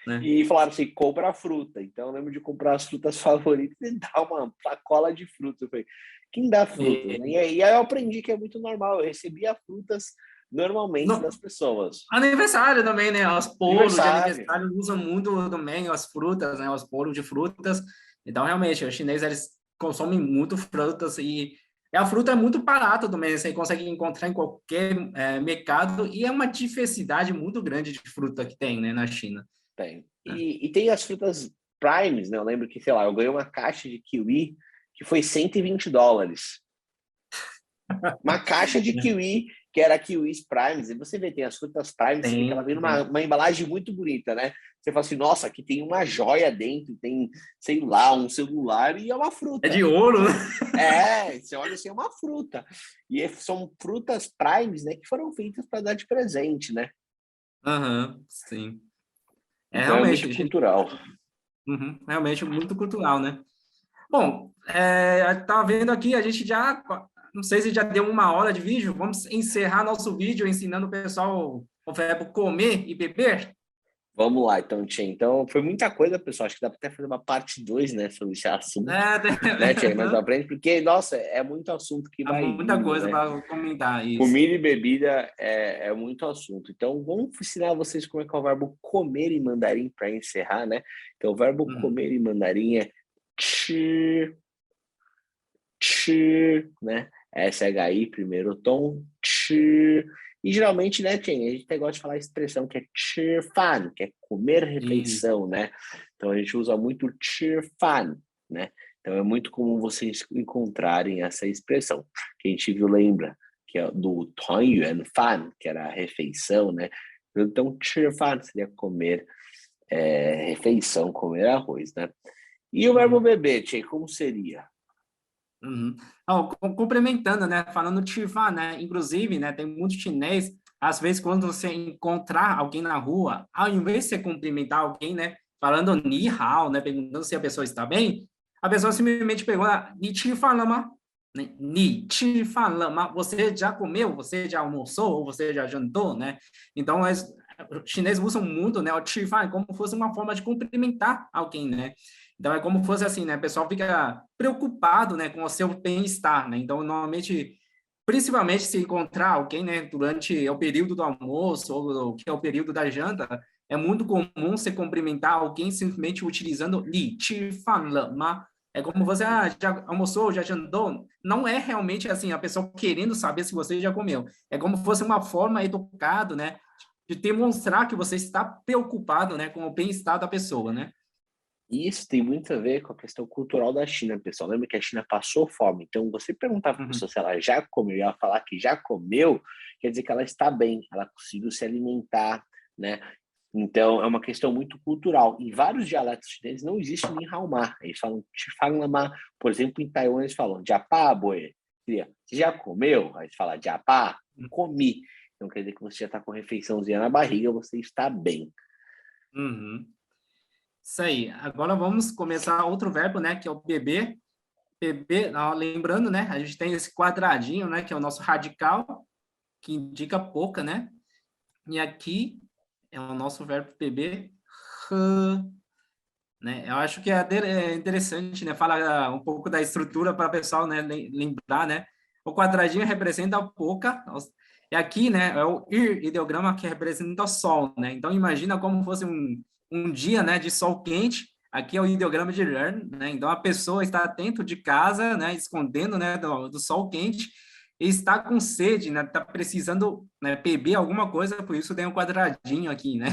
Né? E falaram assim, compra a fruta. Então eu lembro de comprar as frutas favoritas e dar uma sacola de frutas. Eu falei, quem dá frutas? Né? E, E aí eu aprendi que é muito normal. Eu recebia frutas normalmente das no, pessoas. aniversário também, né? Os bolos de Aniversário. aniversário usam muito também as frutas, né? Os bolos de frutas. Então, realmente, os chineses, eles consomem muito frutas e a fruta é muito barata também, você consegue encontrar em qualquer mercado e é uma diversidade muito grande de fruta que tem, né, na China. Tem. Né? E tem as frutas primes, né? Eu lembro que, sei lá, eu ganhei uma caixa de kiwi que foi US$ 120. Uma caixa de kiwi, que era kiwis primes. E você vê, tem as frutas primes, você vê que ela vem numa Tem. uma embalagem muito bonita, né? Você fala assim, nossa, aqui tem uma joia dentro, tem, sei lá, um celular e é uma É fruta. de ouro, né? Você olha assim, é uma fruta. E são frutas primes, né, que foram feitas para dar de presente, né? Aham, sim. É Então é realmente, muito cultural. realmente muito cultural, né? Bom, tá vendo aqui, a gente já, não sei se já deu 1 hora de vídeo, vamos encerrar nosso vídeo ensinando o pessoal o verbo comer e beber? Vamos lá, então, Tchê. Então, foi muita coisa, pessoal. Acho que dá para até fazer uma parte 2, né, sobre esse assunto, É, né, Tchê? Mais pra frente, porque, nossa, é muito assunto que há vai muita vindo, coisa né? para comentar isso. Comida e bebida é muito assunto. Então, vamos ensinar vocês como é que é o verbo comer em mandarim para encerrar, né? Então, o verbo Uhum. comer em mandarim é chi, chi, né? SHI, primeiro tom, chi. E geralmente, né, Tchê, a gente até gosta de falar a expressão que é chi fan, que é comer Isso. refeição, né? Então, a gente usa muito chi fan, né? Então, é muito comum vocês encontrarem essa expressão. Que a gente viu, lembra? Que é do Tongyuan Fan, que era a refeição, né? Então, chi fan seria comer refeição, comer arroz, né? E o verbo Uhum. beber, Tchê, como seria? Uhum. Ó, complementando, né, falando Tifá, né, inclusive, né, tem muito chinês, às vezes quando você encontrar alguém na rua, ao invés de você cumprimentar alguém, né, falando ni hao, né, perguntando se a pessoa está bem, a pessoa simplesmente pergunta, ni chi fa lama? Né, ni chi fa lama? Você já comeu? Você já almoçou? Ou você já jantou, né? Então, os chineses usam muito, né, o chi fa como se fosse uma forma de cumprimentar alguém, né? Então, é como fosse assim, né? O pessoal fica preocupado, né, com o seu bem-estar, né? Então, normalmente, principalmente se encontrar alguém, né, durante o período do almoço ou que é o período da janta, é muito comum você cumprimentar alguém simplesmente utilizando li, chi, fan, le, ma. É como você, já almoçou, já jantou? Não é realmente assim, a pessoa querendo saber se você já comeu. É como se fosse uma forma educada, né, de demonstrar que você está preocupado, né, com o bem-estar da pessoa, né? E isso tem muito a ver com a questão cultural da China, pessoal. Lembra que a China passou fome. Então, você perguntar para a Uhum. pessoa se ela já comeu e ela falar que já comeu, quer dizer que ela está bem, ela conseguiu se alimentar, né? Então, é uma questão muito cultural. Em vários dialetos chineses não existe nem haomá. Eles falam chifanglama. Por exemplo, em Taiwan eles falam japá, boi. Você já comeu? Aí eles falam japá, comi. Então, quer dizer que você já está com refeiçãozinha na barriga, você está bem. Uhum. Isso aí. Agora vamos começar outro verbo, né, que é o beber. Beber, lembrando, né, a gente tem esse quadradinho, né, que é o nosso radical, que indica pouca, né? E aqui é o nosso verbo beber, né? Eu acho que é interessante, né, falar um pouco da estrutura para o pessoal, né, lembrar, né? O quadradinho representa a pouca, e aqui, né, é o ideograma que representa o sol, né? Então imagina como fosse um dia, né, de sol quente. Aqui é o ideograma de Learn, né? Então a pessoa está dentro de casa, né, escondendo, né, do sol quente e está com sede, né? Está precisando, né, beber alguma coisa, por isso tem um quadradinho aqui, né?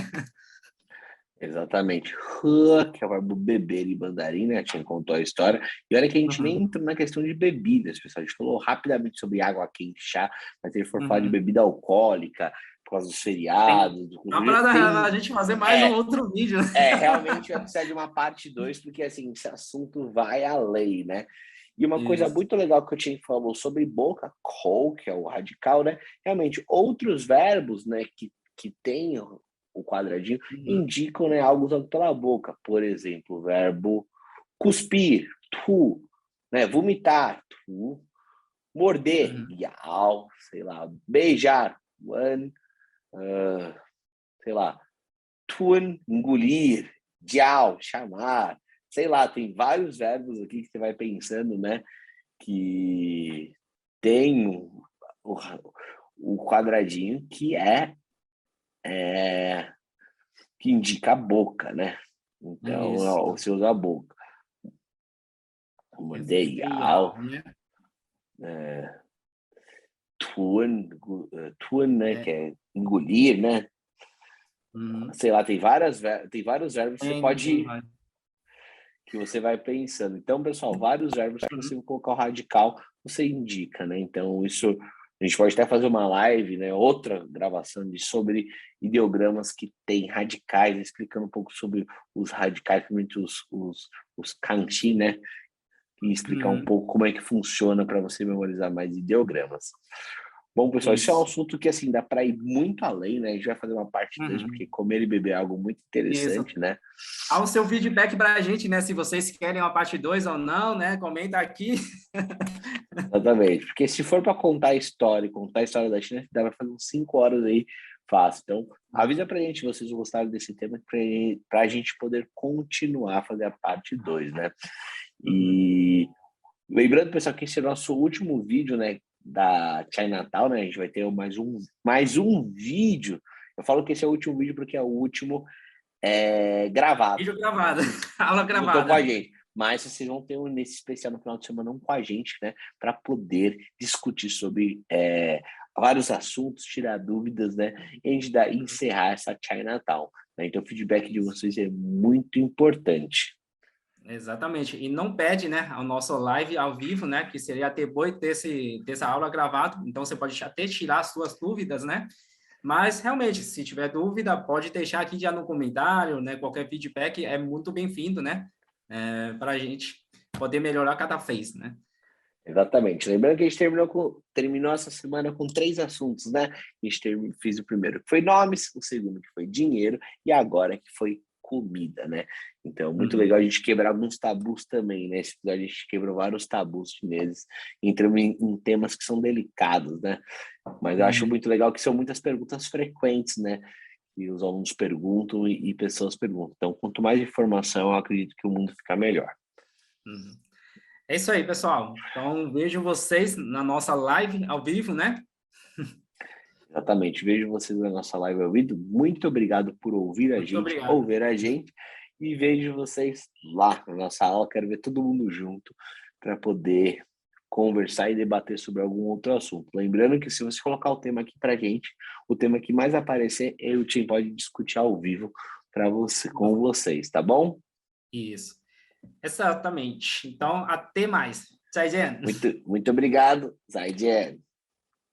Exatamente. Hã, que é o verbo beber em mandarim, né? A gente contou a história. E olha que a gente nem Uhum, entrou na questão de bebidas, pessoal. A gente falou rapidamente sobre água quente, chá, mas se ele for falar de uhum. bebida alcoólica, por causa dos Tem, feriados, do dá costume, para tem. a gente fazer mais um É, outro vídeo. realmente vai precisar de uma parte 2 porque assim, esse assunto vai além, né? E uma coisa Isso. muito legal que o Tim falou sobre boca, call, que é o radical, né? Realmente, outros verbos, né, que tem o quadradinho, Uhum, indicam, né, algo usado pela boca. Por exemplo, o verbo cuspir, tu, né? Vomitar, tu, morder, uhum. yao, sei lá, beijar, one, sei lá, tun, engolir, jiao, chamar, sei lá, tem vários verbos aqui que você vai pensando, né, que tem o, o quadradinho que é que indica a boca, né? Então, Isso. você usa a boca. Mundial, né? tun, né, que é engolir, né? Sei lá, tem vários verbos que você pode, que você vai pensando. Então, pessoal, vários verbos que você colocar o radical, você indica, né? Então, isso a gente pode até fazer uma live, né? Outra gravação sobre ideogramas que tem radicais, explicando um pouco sobre os radicais, principalmente os kanji, né? E explicar um pouco como é que funciona para você memorizar mais ideogramas. Bom, pessoal, isso é um assunto que, assim, dá para ir muito além, né? A gente vai fazer uma parte 2, porque comer e beber é algo muito interessante, Isso. né? Dá o seu feedback para a gente, né? Se vocês querem uma parte 2 ou não, né? Comenta aqui. Exatamente, porque se for para contar a história da China, dá para fazer uns 5 horas aí, fácil. Então, avisa pra gente se vocês gostaram desse tema, para a gente poder continuar a fazer a parte 2, né? E lembrando, pessoal, que esse é o nosso último vídeo, né, da Chinatown, né? A gente vai ter mais um vídeo. Eu falo que esse é o último vídeo porque é o último gravado. Vídeo gravado, aula Não estão com a gravada. gente. Mas vocês vão ter nesse especial no final de semana com a gente, né? Para poder discutir sobre vários assuntos, tirar dúvidas, né? E a gente encerrar essa Chinatown. Né? Então, o feedback de vocês é muito importante. Exatamente. E não perde, né, a nossa live ao vivo, né, que seria até bom ter essa aula gravada. Então, você pode até tirar as suas dúvidas, né? Mas, realmente, se tiver dúvida, pode deixar aqui já no comentário, né? Qualquer feedback é muito bem-vindo, né? Para a gente poder melhorar cada vez, né? Exatamente. Lembrando que a gente terminou essa semana com 3 assuntos, né? A gente fez o primeiro que foi nomes, o segundo que foi dinheiro e agora que foi comida, né? Então, muito legal a gente quebrar alguns tabus também, né? Esse episódio a gente quebrou vários tabus chineses, entramos em temas que são delicados, né? Mas eu acho muito legal que são muitas perguntas frequentes, né? E os alunos perguntam e pessoas perguntam. Então, quanto mais informação, eu acredito que o mundo fica melhor. É isso aí, pessoal. Então, vejo vocês na nossa live ao vivo, né? Exatamente. Vejo vocês na nossa live ao vivo. Muito obrigado por ouvir a Muito gente, obrigado. ou ver a gente. E vejo vocês lá na nossa aula. Quero ver todo mundo junto para poder conversar e debater sobre algum outro assunto. Lembrando que se você colocar o tema aqui para a gente, o tema que mais aparecer, eu e o Tim pode discutir ao vivo com vocês, tá bom? Isso. Exatamente. Então, até mais. 再见. Muito obrigado. Zaijian.